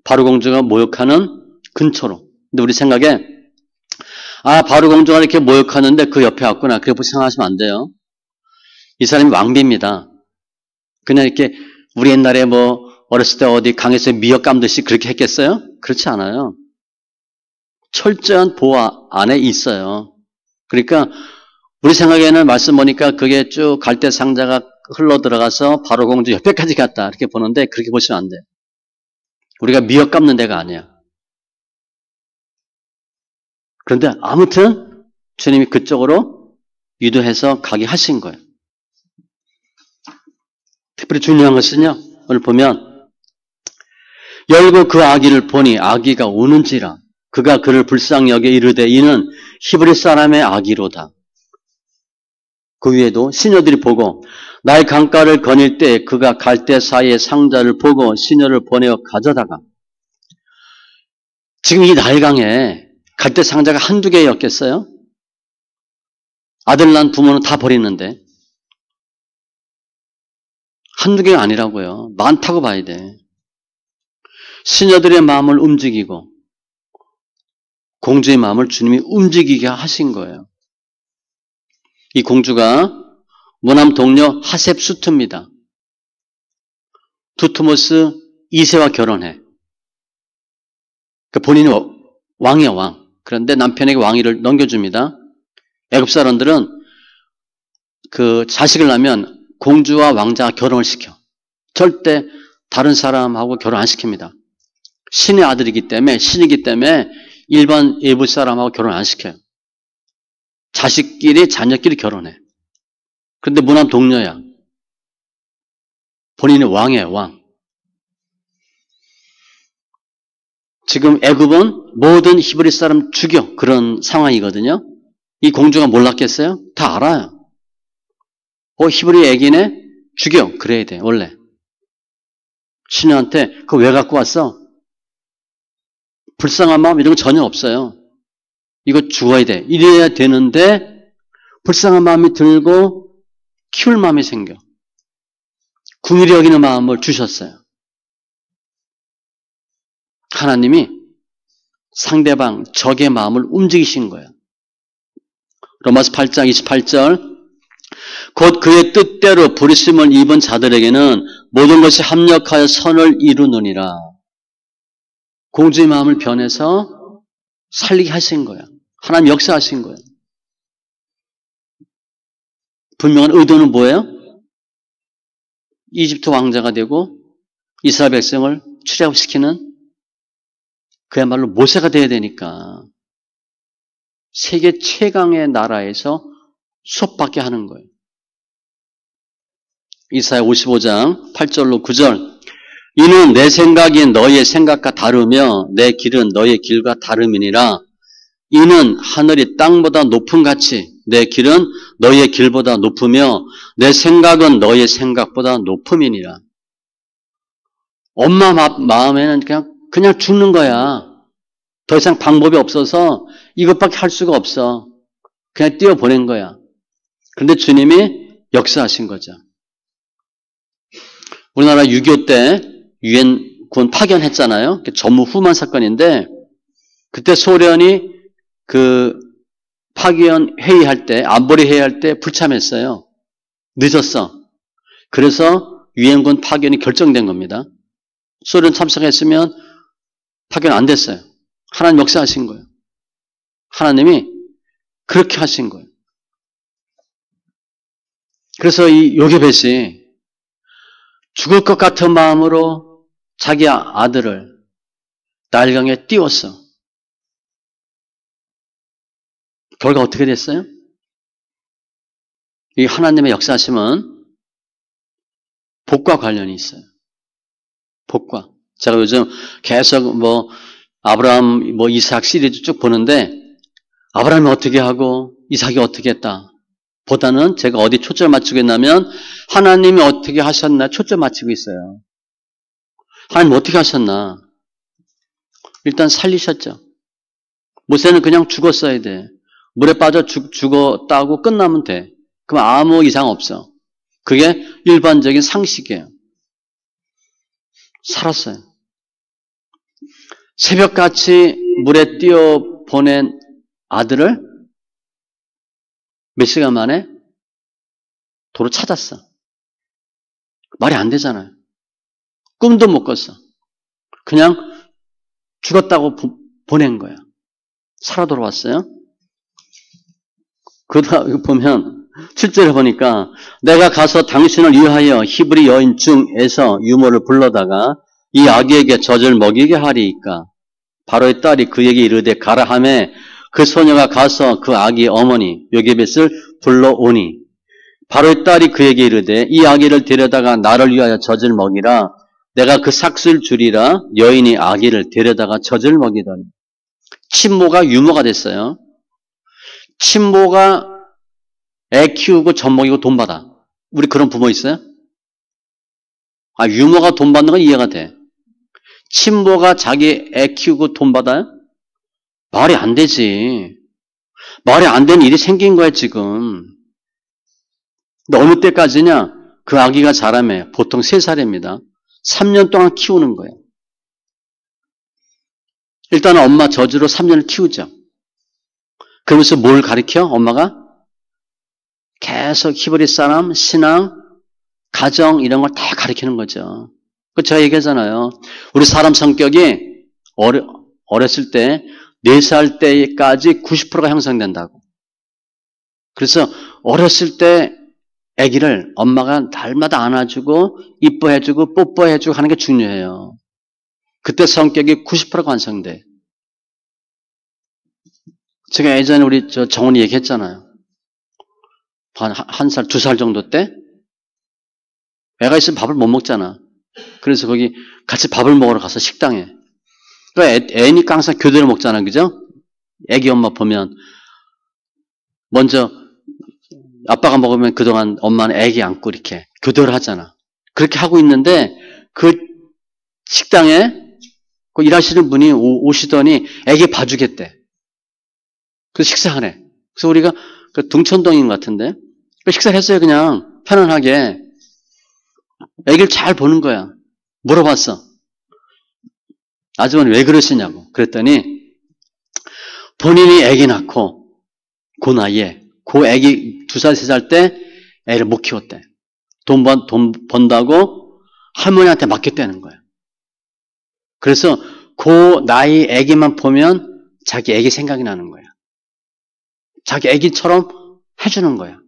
바로공주가 모욕하는 근처로. 근데 우리 생각에 바로공주가 이렇게 모욕하는데 그 옆에 왔구나. 그렇게 생각하시면 안 돼요. 이 사람이 왕비입니다. 그냥 이렇게 우리 옛날에 어렸을 때 어디 강에서 미역 감듯이 그렇게 했겠어요? 그렇지 않아요. 철저한 보호 안에 있어요. 그러니까 우리 생각에는 말씀 보니까 그게 쭉 갈대 상자가 흘러 들어가서 바로공주 옆에까지 갔다 이렇게 보는데 그렇게 보시면 안 돼요. 우리가 미역 감는 데가 아니야. 그런데 아무튼 주님이 그쪽으로 유도해서 가게 하신 거예요. 특별히 중요한 것은요. 오늘 보면 열고 그 아기를 보니 아기가 우는지라 그가 그를 불쌍히 여겨 이르되 이는 히브리 사람의 아기로다. 그 위에도 시녀들이 보고 나의 강가를 거닐 때 그가 갈대 사이의 상자를 보고 시녀를 보내어 가져다가 지금 이 나일강에 갈대 상자가 한두 개였겠어요? 아들 낳은 부모는 다 버리는데 한두 개가 아니라고요. 많다고 봐야 돼. 시녀들의 마음을 움직이고 공주의 마음을 주님이 움직이게 하신 거예요. 이 공주가 모남 동료 하셉수트입니다. 두트모스 2세와 결혼해. 본인이 왕이야, 왕. 그런데 남편에게 왕위를 넘겨줍니다. 애굽 사람들은 그 자식을 낳으면 공주와 왕자가 결혼을 시켜. 절대 다른 사람하고 결혼 안 시킵니다. 신의 아들이기 때문에, 신이기 때문에 일반 외부 사람하고 결혼 안 시켜요. 자식끼리, 자녀끼리 결혼해. 그런데 무남 동료야. 본인이 왕이에요, 왕. 지금 애굽은 모든 히브리 사람 죽여. 그런 상황이거든요. 이 공주가 몰랐겠어요? 다 알아요. 히브리 애기네? 죽여. 그래야 돼, 원래. 신녀한테 그거 왜 갖고 왔어? 불쌍한 마음 이런 거 전혀 없어요. 이거 죽어야 돼. 이래야 되는데 불쌍한 마음이 들고 키울 마음이 생겨. 궁일이 여기는 마음을 주셨어요. 하나님이 상대방, 적의 마음을 움직이신 거예요. 로마서 8장 28절 곧 그의 뜻대로 부르심을 입은 자들에게는 모든 것이 합력하여 선을 이루느니라. 공주의 마음을 변해서 살리게 하신 거예요. 하나님 역사하신 거예요. 분명한 의도는 뭐예요? 이집트 왕자가 되고 이스라엘 백성을 출애굽시키는 그야말로 모세가 돼야 되니까 세계 최강의 나라에서 수업받게 하는 거예요. 이사야 55장 8절로 9절 이는 내 생각이 너희의 생각과 다르며 내 길은 너희의 길과 다름이니라. 이는 하늘이 땅보다 높은 같이 내 길은 너희의 길보다 높으며 내 생각은 너희의 생각보다 높음이니라. 엄마 마음에는 그냥 죽는 거야. 더 이상 방법이 없어서 이것밖에 할 수가 없어. 그냥 띄워보낸 거야. 그런데 주님이 역사하신 거죠. 우리나라 6.25 때 유엔군 파견했잖아요. 전무후무한 사건인데 그때 소련이 그 파견 회의할 때, 안보리 회의할 때 불참했어요. 늦었어. 그래서 유엔군 파견이 결정된 겁니다. 소련 참석했으면 파견 안 됐어요. 하나님 역사하신 거예요. 하나님이 그렇게 하신 거예요. 그래서 이 요게벳이 죽을 것 같은 마음으로 자기 아들을 나일강에 띄웠어. 결과 어떻게 됐어요? 이 하나님의 역사하심은 복과 관련이 있어요. 복과. 제가 요즘 계속 아브라함, 이삭 시리즈 쭉 보는데 아브라함이 어떻게 하고 이삭이 어떻게 했다. 보다는 제가 어디 초점을 맞추고 있냐면 하나님이 어떻게 하셨나 초점 맞추고 있어요. 하나님 어떻게 하셨나. 일단 살리셨죠. 모세는 그냥 죽었어야 돼. 물에 빠져 죽었다고 끝나면 돼. 그럼 아무 이상 없어. 그게 일반적인 상식이에요. 살았어요. 새벽같이 물에 띄어 보낸 아들을 몇 시간 만에 도로 찾았어. 말이 안 되잖아요. 꿈도 못 꿨어. 그냥 죽었다고 보낸 거야. 살아 돌아왔어요. 그러다 보면 7절에 보니까 내가 가서 당신을 위하여 히브리 여인 중에서 유모를 불러다가 이 아기에게 젖을 먹이게 하리이까. 바로의 딸이 그에게 이르되 가라 하매 그 소녀가 가서 그 아기의 어머니 요게벳을 불러오니 바로의 딸이 그에게 이르되 이 아기를 데려다가 나를 위하여 젖을 먹이라. 내가 그 삭슬 주리라. 여인이 아기를 데려다가 젖을 먹이더니 친모가 유모가 됐어요. 친모가 애 키우고 젖 먹이고 돈 받아. 우리 그런 부모 있어요? 유모가 돈 받는 건 이해가 돼. 친모가 자기 애 키우고 돈 받아요? 말이 안 되지. 말이 안 되는 일이 생긴 거야, 지금. 근데 어느 때까지냐? 그 아기가 자라면 보통 3살입니다. 3년 동안 키우는 거예요. 일단 엄마 저주로 3년을 키우죠. 그러면서 뭘 가르쳐? 엄마가? 계속 히브리 사람, 신앙, 가정 이런 걸 다 가르치는 거죠. 제가 얘기하잖아요. 우리 사람 성격이 어렸을 때 4살 때까지 90%가 형성된다고. 그래서 어렸을 때 아기를 엄마가 날마다 안아주고 이뻐해주고 뽀뽀해주고 하는 게 중요해요. 그때 성격이 90%가 완성돼. 제가 예전에 우리 정훈이 얘기했잖아요. 한 살, 2살 정도 때 애가 있으면 밥을 못 먹잖아. 그래서 거기 같이 밥을 먹으러 가서 식당에. 그러니까 애니까 항상 교대로 먹잖아. 그죠? 애기 엄마 보면 먼저 아빠가 먹으면 그동안 엄마는 애기 안고 이렇게 교대를 하잖아. 그렇게 하고 있는데 그 식당에 그 일하시는 분이 오시더니 애기 봐주겠대. 그 식사하네. 그래서 우리가 그 등촌동인 것 같은데 식사를 했어요. 그냥 편안하게. 애기를 잘 보는 거야. 물어봤어. 아주머니 왜 그러시냐고. 그랬더니 본인이 애기 낳고 그 나이에 그 애기 2살, 3살 때 애를 못 키웠대. 돈 번다고 할머니한테 맡겼다는 거야. 그래서 그 나이 애기만 보면 자기 애기 생각이 나는 거야. 자기 애기처럼 해주는 거야.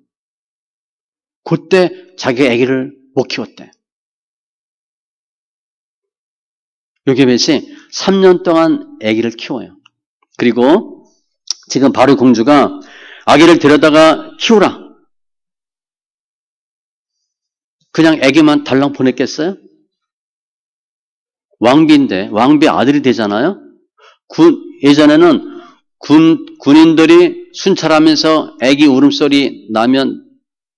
그때 자기 애기를 못 키웠대. 요게벳이 3년 동안 애기를 키워요. 그리고 지금 바로 공주가 아기를 데려다가 키우라. 그냥 애기만 달랑 보냈겠어요? 왕비인데 왕비 아들이 되잖아요. 예전에는 군인들이 순찰하면서 애기 울음소리 나면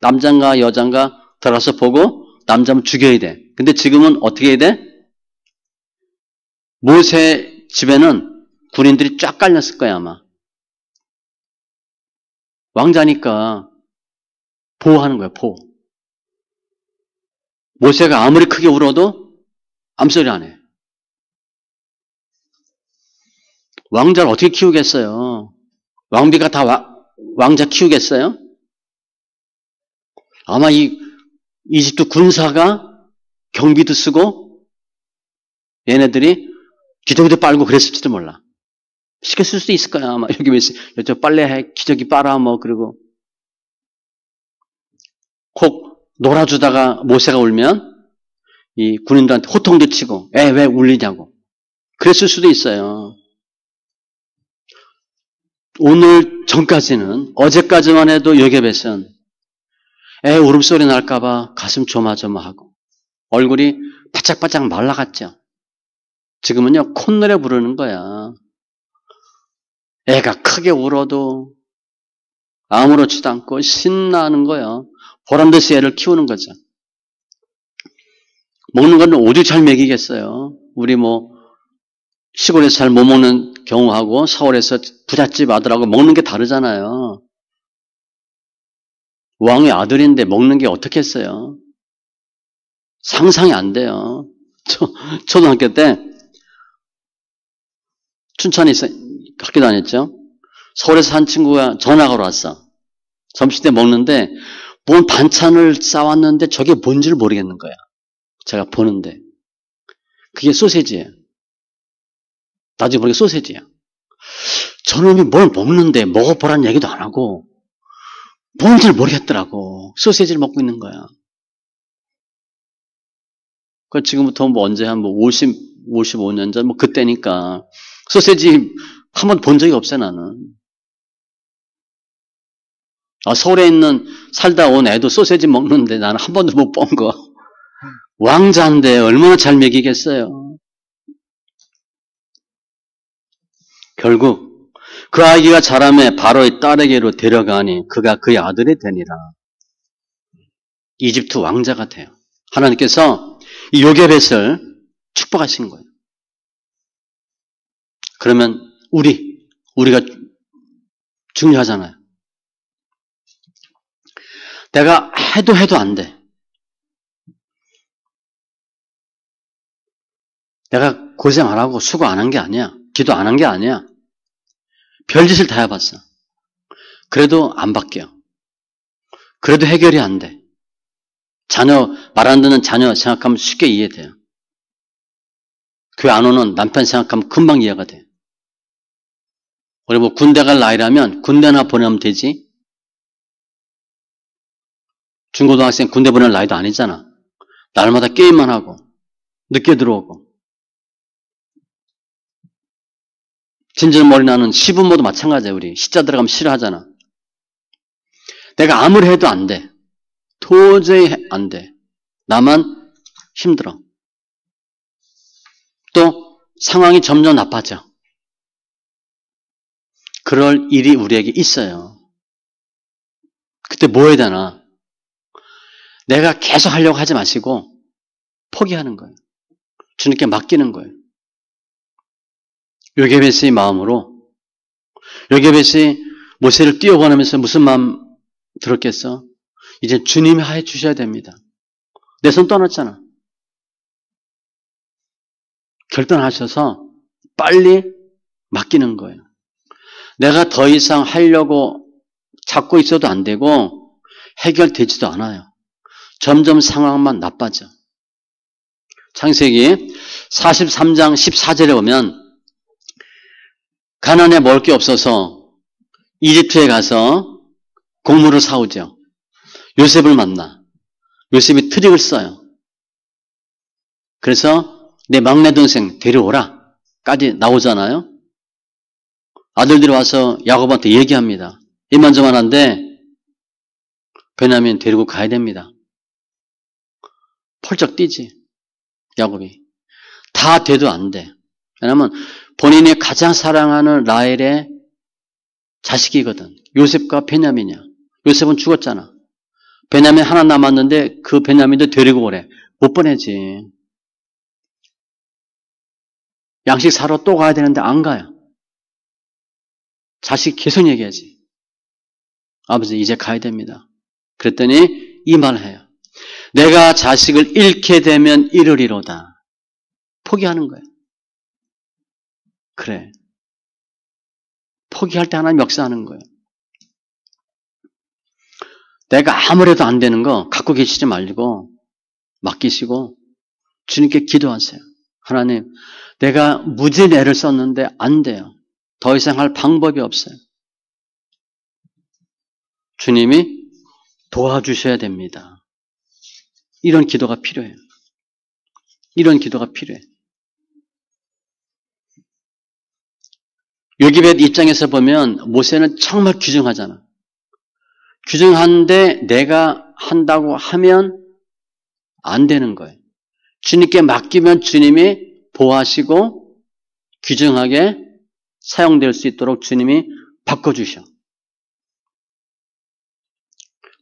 남자인가 여자인가 들어가서 보고 남자면 죽여야 돼. 근데 지금은 어떻게 해야 돼? 모세 집에는 군인들이 쫙 깔렸을 거야 아마. 왕자니까 보호하는 거야 보호. 모세가 아무리 크게 울어도 아무 소리 안 해. 왕자를 어떻게 키우겠어요? 왕비가 다 왕자 키우겠어요? 아마 이집트 군사가 경비도 쓰고 얘네들이 기저귀도 빨고 그랬을지도 몰라. 시켰을 수도 있을 거야. 아마 여기 저 빨래해 기저귀 빨아 뭐 그리고 혹 놀아주다가 모세가 울면 이 군인들한테 호통도 치고 애 왜 울리냐고 그랬을 수도 있어요. 오늘 전까지는 어제까지만 해도 요게벳은 애 울음소리 날까봐 가슴 조마조마하고 얼굴이 바짝바짝 말라갔죠. 지금은요 콧노래 부르는 거야. 애가 크게 울어도 아무렇지도 않고 신나는 거야. 보란듯이 애를 키우는 거죠. 먹는 건 어디 잘 먹이겠어요. 우리 시골에서 잘 못 먹는 경우하고 서울에서 부잣집 아들하고 먹는 게 다르잖아요. 왕의 아들인데 먹는 게 어떻겠어요? 상상이 안 돼요. 초등학교 때 춘천에 학교 다녔죠. 서울에서 한 친구가 전학을 왔어. 점심때 먹는데 뭔 반찬을 싸왔는데 저게 뭔지를 모르겠는 거야. 제가 보는데 그게 소세지예요. 나중에 보니까 소세지야. 저놈이 뭘 먹는데 먹어보라는 얘기도 안 하고 뭔지를 모르겠더라고. 소세지를 먹고 있는 거야. 그 지금부터 언제 한 55년 전 그때니까 소세지 한 번도 본 적이 없어요 나는. 서울에 살다 온 애도 소세지 먹는데 나는 한 번도 못 본 거. 왕자인데 얼마나 잘 먹이겠어요. 결국 그 아기가 자라매 바로의 딸에게로 데려가니 그가 그의 아들이 되니라. 이집트 왕자가 돼요. 하나님께서 이 요게벳을 축복하신 거예요. 그러면 우리가 중요하잖아요. 내가 해도 안 돼. 내가 고생 안 하고 수고 안 한 게 아니야. 기도 안 한 게 아니야. 별짓을 다 해봤어. 그래도 안 바뀌어. 그래도 해결이 안 돼. 말 안 듣는 자녀 생각하면 쉽게 이해돼요. 교회 안 오는 남편 생각하면 금방 이해가 돼. 우리 군대 갈 나이라면 군대나 보내면 되지. 중고등학생 군대 보낼 나이도 아니잖아. 날마다 게임만 하고 늦게 들어오고. 진절머리 나는 시부모도 마찬가지야. 우리 시자 들어가면 싫어하잖아. 내가 아무리 해도 안 돼. 도저히 안 돼. 나만 힘들어. 또 상황이 점점 나빠져. 그럴 일이 우리에게 있어요. 그때 뭐 해야 되나? 내가 계속 하려고 하지 마시고 포기하는 거예요. 주님께 맡기는 거예요. 요게베스의 마음으로, 요게베스의 모세를 뛰어보내면서 무슨 마음 들었겠어? 이제 주님이 하여 주셔야 됩니다. 내 손 떠났잖아. 결단하셔서 빨리 맡기는 거예요. 내가 더 이상 하려고 잡고 있어도 안 되고 해결되지도 않아요. 점점 상황만 나빠져. 창세기 43장 14절에 보면 가나안에 먹을 게 없어서 이집트에 가서 곡물을 사오죠. 요셉을 만나. 요셉이 트릭을 써요. 그래서 내 막내 동생 데려오라 까지 나오잖아요. 아들들이 와서 야곱한테 얘기합니다. 이만저만한데 베냐민 데리고 가야 됩니다. 펄쩍 뛰지. 야곱이. 다 돼도 안 돼. 왜냐하면 본인이 가장 사랑하는 라헬의 자식이거든. 요셉과 베냐민이야. 요셉은 죽었잖아. 베냐민 하나 남았는데 그 베냐민도 데리고 오래. 못 보내지. 양식 사러 또 가야 되는데 안 가요. 자식 계속 얘기하지. 아버지 이제 가야 됩니다. 그랬더니 이 말을 해요. 내가 자식을 잃게 되면 잃으리로다. 포기하는 거예요. 그래. 포기할 때 하나님 역사하는 거예요. 내가 아무래도 안 되는 거 갖고 계시지 말고 맡기시고 주님께 기도하세요. 하나님, 내가 무진 애를 썼는데 안 돼요. 더 이상 할 방법이 없어요. 주님이 도와주셔야 됩니다. 이런 기도가 필요해요. 이런 기도가 필요해. 요기벳 입장에서 보면 모세는 정말 규정하잖아. 규정한데 내가 한다고 하면 안 되는 거예요. 주님께 맡기면 주님이 보호하시고 규정하게 사용될 수 있도록 주님이 바꿔주셔.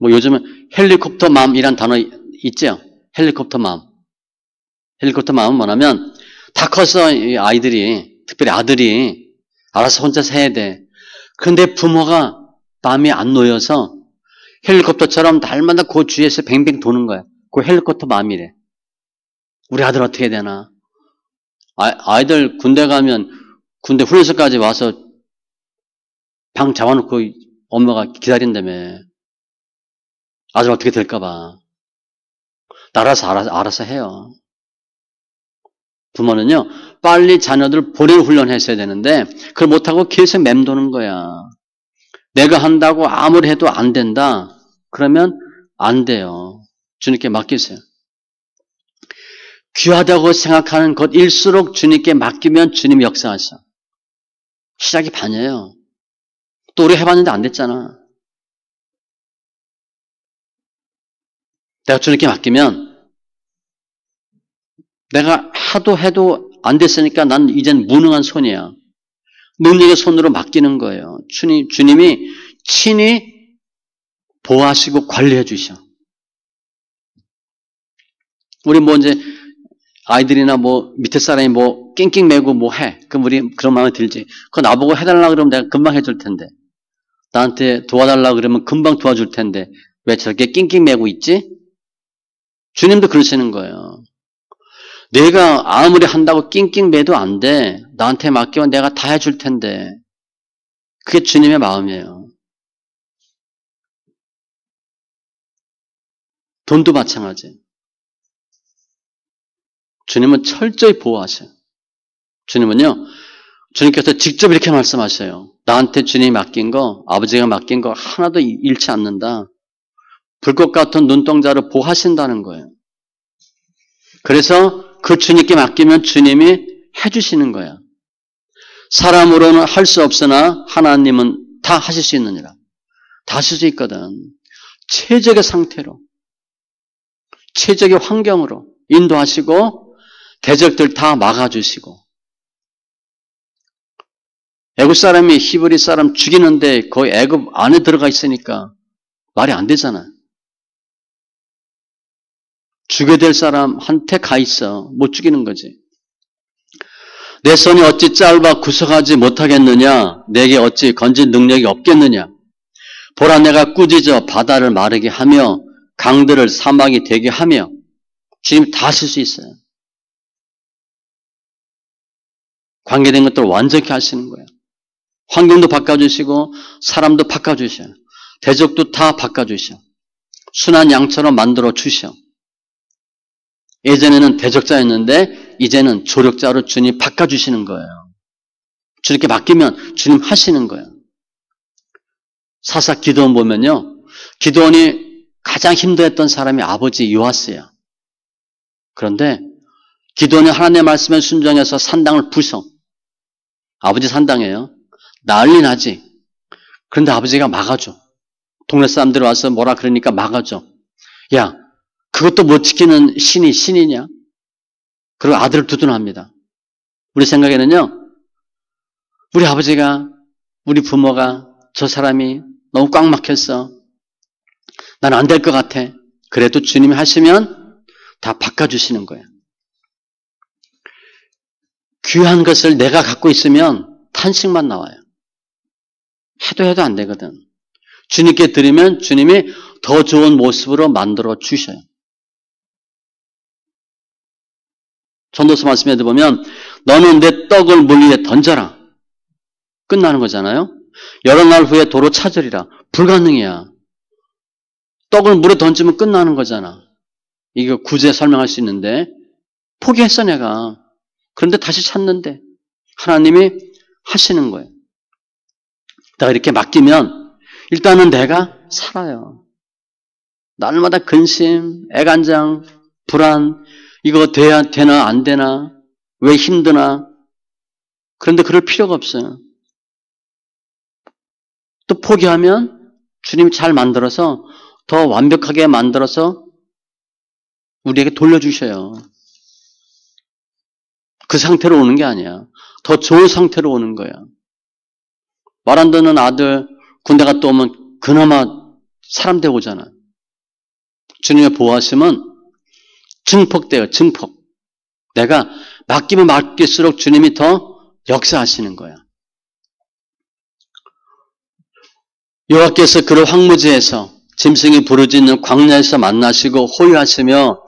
뭐 요즘은 헬리콥터 맘이란 단어 있죠? 헬리콥터 맘. 헬리콥터 맘은 뭐냐면 다 커서 아이들이, 특별히 아들이 알아서 혼자서 해야 돼. 그런데 부모가 마음이 안 놓여서 헬리콥터처럼 날마다 그 주위에서 뱅뱅 도는 거야. 그 헬리콥터 맘이래. 우리 아들 어떻게 해야 되나? 아이들 군대 가면 군대 훈련소까지 와서 방 잡아놓고 엄마가 기다린다며. 아들 어떻게 될까봐. 알아서 해요. 부모는요, 빨리 자녀들 보낼 훈련했어야 되는데, 그걸 못하고 계속 맴도는 거야. 내가 한다고 아무리 해도 안 된다? 그러면 안 돼요. 주님께 맡기세요. 귀하다고 생각하는 것일수록 주님께 맡기면 주님이 역사하셔. 시작이 반이에요. 또 우리 해봤는데 안 됐잖아. 내가 주님께 맡기면 내가 하도 해도 안 됐으니까 난 이젠 무능한 손이야. 능력의 손으로 맡기는 거예요. 주님이 친히 보호하시고 관리해 주셔. 우리 뭐 이제 아이들이나 뭐 밑에 사람이 뭐 낑낑 매고 뭐 해. 그럼 우리 그런 마음이 들지. 그거 나보고 해달라 그러면 내가 금방 해줄 텐데. 나한테 도와달라 그러면 금방 도와줄 텐데. 왜 저렇게 낑낑 매고 있지? 주님도 그러시는 거예요. 내가 아무리 한다고 낑낑 매도 안 돼. 나한테 맡기면 내가 다 해줄 텐데. 그게 주님의 마음이에요. 돈도 마찬가지. 주님은 철저히 보호하셔요. 주님은요, 주님께서 직접 이렇게 말씀하셔요. 나한테 주님이 맡긴 거, 아버지가 맡긴 거 하나도 잃지 않는다. 불꽃 같은 눈동자로 보호하신다는 거예요. 그래서 그 주님께 맡기면 주님이 해주시는 거야. 사람으로는 할 수 없으나 하나님은 다 하실 수 있느니라. 다 하실 수 있거든. 최적의 상태로, 최적의 환경으로 인도하시고 대적들 다 막아주시고, 애굽 사람이 히브리 사람 죽이는데 거의 애굽 안에 들어가 있으니까 말이 안 되잖아. 죽여야 될 사람한테 가 있어. 못 죽이는 거지. 내 손이 어찌 짧아 구속하지 못하겠느냐? 내게 어찌 건질 능력이 없겠느냐? 보라, 내가 꾸짖어 바다를 마르게 하며 강들을 사막이 되게 하며. 주님 다 하실 수 있어요. 관계된 것들을 완전히 하시는 거예요. 환경도 바꿔주시고 사람도 바꿔주셔요. 대적도 다 바꿔주셔. 순한 양처럼 만들어 주셔. 예전에는 대적자였는데 이제는 조력자로 주님 바꿔주시는 거예요. 주님께 맡기면 주님 하시는 거예요. 사사 기드온 보면요. 기드온이 가장 힘들었던 사람이 아버지 요아스예요. 그런데 기드온이 하나님의 말씀에 순종해서 산당을 부숴. 아버지 산당이에요. 난리 나지. 그런데 아버지가 막아줘. 동네 사람들이 와서 뭐라 그러니까 막아줘. 야, 그것도 못 지키는 신이 신이냐? 그리고 아들을 두둔합니다. 우리 생각에는요, 우리 아버지가, 우리 부모가 저 사람이 너무 꽉 막혔어. 난 안 될 것 같아. 그래도 주님이 하시면 다 바꿔주시는 거예요. 귀한 것을 내가 갖고 있으면 탄식만 나와요. 해도 안 되거든. 주님께 드리면 주님이 더 좋은 모습으로 만들어 주셔요. 전도서 말씀에 보면 너는 내 떡을 물 위에 던져라. 끝나는 거잖아요. 여러 날 후에 도로 찾으리라. 불가능이야. 떡을 물에 던지면 끝나는 거잖아. 이거 구제 설명할 수 있는데 포기했어 내가. 그런데 다시 찾는데 하나님이 하시는 거예요. 내가 이렇게 맡기면 일단은 내가 살아요. 날마다 근심, 애간장, 불안, 이거 되나 안 되나, 왜 힘드나. 그런데 그럴 필요가 없어요. 또 포기하면 주님이 잘 만들어서 더 완벽하게 만들어서 우리에게 돌려주셔요. 그 상태로 오는 게 아니야. 더 좋은 상태로 오는 거야. 말 안 듣는 아들 군대 갔다 오면 그나마 사람 되고 오잖아. 주님의 보호하심은 증폭돼요. 증폭. 내가 맡기면 맡길수록 주님이 더 역사하시는 거야. 여호와께서 그를 황무지에서 짐승이 부르짖는 광야에서 만나시고 호위하시며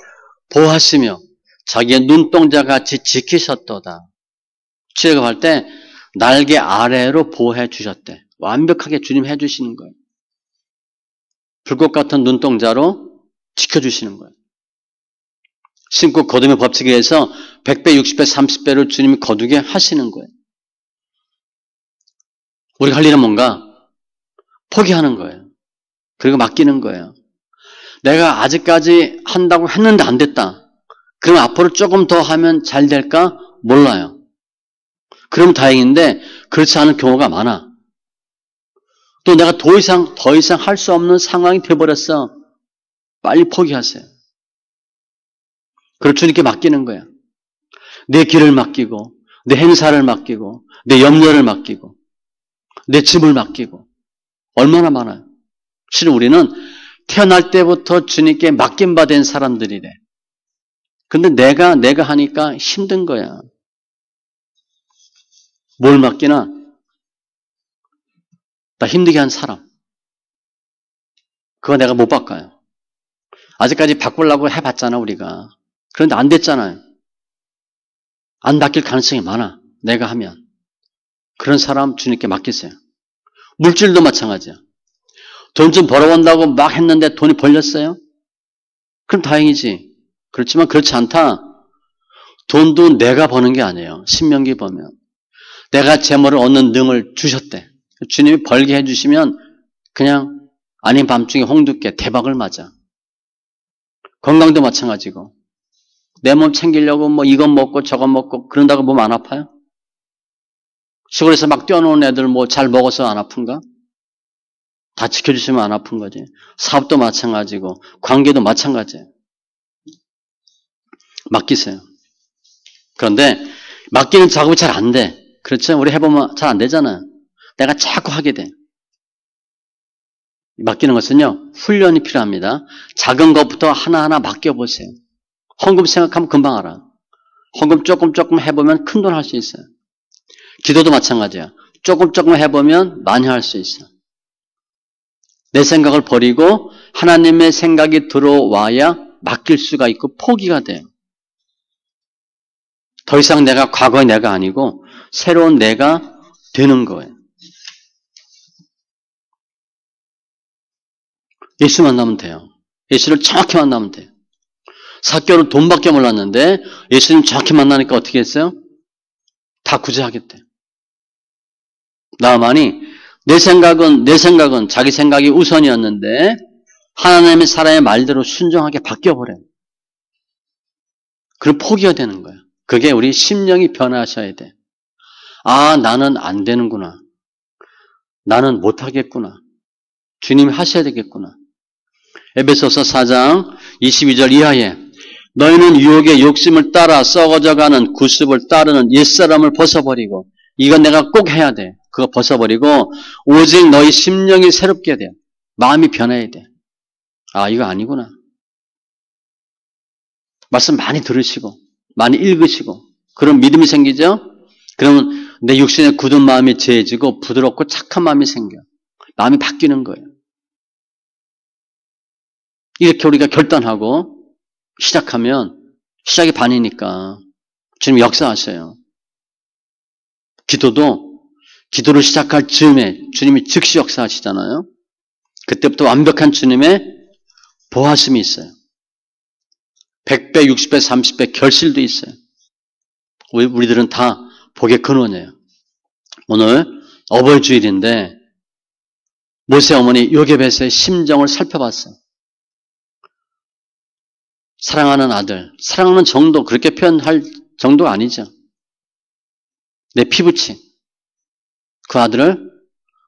보호하시며 자기의 눈동자같이 지키셨도다. 출애굽할 때 날개 아래로 보호해 주셨대. 완벽하게 주님 해주시는 거예요. 불꽃 같은 눈동자로 지켜주시는 거예요. 신고 거둠의 법칙에 의해서 100배, 60배, 30배로 주님이 거두게 하시는 거예요. 우리가 할 일은 뭔가? 포기하는 거예요. 그리고 맡기는 거예요. 내가 아직까지 한다고 했는데 안 됐다. 그럼 앞으로 조금 더 하면 잘 될까? 몰라요. 그럼 다행인데 그렇지 않은 경우가 많아. 또 내가 더 이상 할 수 없는 상황이 돼버렸어. 빨리 포기하세요. 그리고 주님께 맡기는 거야. 내 길을 맡기고, 내 행사를 맡기고, 내 염려를 맡기고, 내 짐을 맡기고. 얼마나 많아요. 실은 우리는 태어날 때부터 주님께 맡김받은 사람들이래. 근데 내가 하니까 힘든 거야. 뭘 맡기나? 나 힘들게 한 사람. 그거 내가 못 바꿔요. 아직까지 바꾸려고 해봤잖아, 우리가. 그런데 안 됐잖아요. 안 바뀔 가능성이 많아. 내가 하면. 그런 사람 주님께 맡기세요. 물질도 마찬가지야. 돈 좀 벌어본다고 막 했는데 돈이 벌렸어요? 그럼 다행이지. 그렇지만 그렇지 않다. 돈도 내가 버는 게 아니에요. 신명기 보면. 내가 재물을 얻는 능을 주셨대. 주님이 벌게 해주시면 그냥 아닌 밤중에 홍두깨 대박을 맞아. 건강도 마찬가지고. 내 몸 챙기려고 뭐 이것 먹고 저것 먹고 그런다고 몸 안 아파요? 시골에서 막 뛰어노는 애들 뭐 잘 먹어서 안 아픈가? 다 지켜주시면 안 아픈 거지. 사업도 마찬가지고 관계도 마찬가지예요. 맡기세요. 그런데 맡기는 작업이 잘 안 돼. 그렇죠? 우리 해보면 잘 안 되잖아요. 내가 자꾸 하게 돼. 맡기는 것은요, 훈련이 필요합니다. 작은 것부터 하나하나 맡겨보세요. 헌금 생각하면 금방 알아. 헌금 조금 해보면 큰 돈 할 수 있어요. 기도도 마찬가지야. 조금 해보면 많이 할 수 있어. 내 생각을 버리고 하나님의 생각이 들어와야 맡길 수가 있고 포기가 돼요. 더 이상 내가 과거의 내가 아니고 새로운 내가 되는 거예요. 예수 만나면 돼요. 예수를 정확히 만나면 돼요. 사교는 돈밖에 몰랐는데 예수님 정확히 만나니까 어떻게 했어요? 다 구제하겠대. 나만이 내 생각은 자기 생각이 우선이었는데 하나님의 사람의 말대로 순종하게 바뀌어버려요. 그럼 포기가 되는 거예요. 그게 우리 심령이 변화하셔야 돼. 아, 나는 안 되는구나. 나는 못하겠구나. 주님이 하셔야 되겠구나. 에베소서 4장 22절 이하에 너희는 유혹의 욕심을 따라 썩어져가는 구습을 따르는 옛사람을 벗어버리고 이건 내가 꼭 해야 돼. 그거 벗어버리고 오직 너희 심령이 새롭게 돼. 마음이 변해야 돼. 아, 이거 아니구나. 말씀 많이 들으시고 많이 읽으시고 그런 믿음이 생기죠? 그러면 내 육신의 굳은 마음이 재해지고 부드럽고 착한 마음이 생겨. 마음이 바뀌는 거예요. 이렇게 우리가 결단하고 시작하면 시작이 반이니까 주님 역사하셔요. 기도를 시작할 즈음에 주님이 즉시 역사하시잖아요. 그때부터 완벽한 주님의 보하심이 있어요. 100배, 60배, 30배 결실도 있어요. 우리들은 다 복의 근원이에요. 오늘 어버이주일인데 모세 어머니 요게벳의 심정을 살펴봤어요. 사랑하는 아들, 사랑하는 정도 그렇게 표현할 정도가 아니죠. 내 피부치. 그 아들을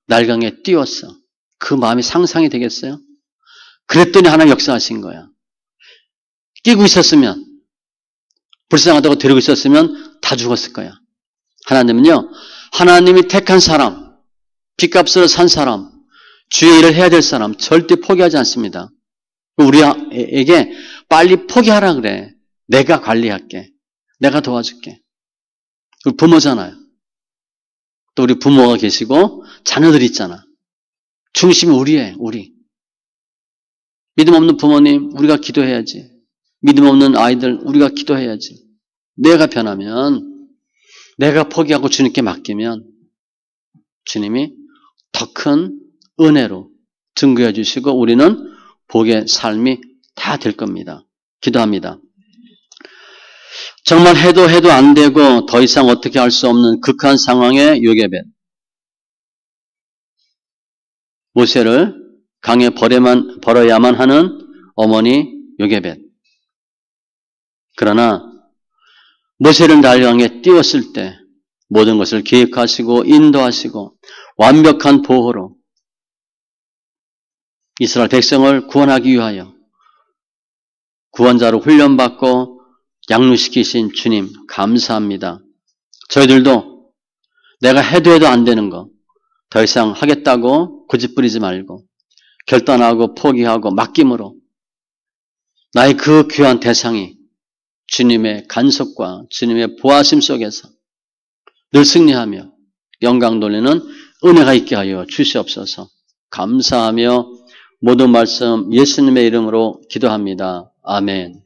날강에 띄웠어. 그 마음이 상상이 되겠어요? 그랬더니 하나님 역사하신 거야. 끼고 있었으면, 불쌍하다고 데리고 있었으면 다 죽었을 거야. 하나님은요, 하나님이 택한 사람, 빚값으로 산 사람, 주의 일을 해야 될 사람 절대 포기하지 않습니다. 우리에게 빨리 포기하라 그래. 내가 관리할게. 내가 도와줄게. 우리 부모잖아요. 또 우리 부모가 계시고 자녀들이 있잖아. 중심이 우리예요. 우리. 믿음 없는 부모님 우리가 기도해야지. 믿음 없는 아이들 우리가 기도해야지. 내가 변하면 내가 포기하고 주님께 맡기면 주님이 더 큰 은혜로 증거해 주시고 우리는 복의 삶이 다 될 겁니다. 기도합니다. 정말 해도 안 되고 더 이상 어떻게 할 수 없는 극한 상황의 요게벳. 모세를 강에 버려야만 하는 어머니 요게벳. 그러나 모세를 날강에 띄웠을 때 모든 것을 계획하시고 인도하시고 완벽한 보호로 이스라엘 백성을 구원하기 위하여 구원자로 훈련받고 양육시키신 주님 감사합니다. 저희들도 내가 해도 안 되는 거 더 이상 하겠다고 고집부리지 말고 결단하고 포기하고 맡김으로 나의 그 귀한 대상이 주님의 간섭과 주님의 보호하심 속에서 늘 승리하며 영광 돌리는 은혜가 있게 하여 주시옵소서. 감사하며 모든 말씀 예수님의 이름으로 기도합니다. 아멘.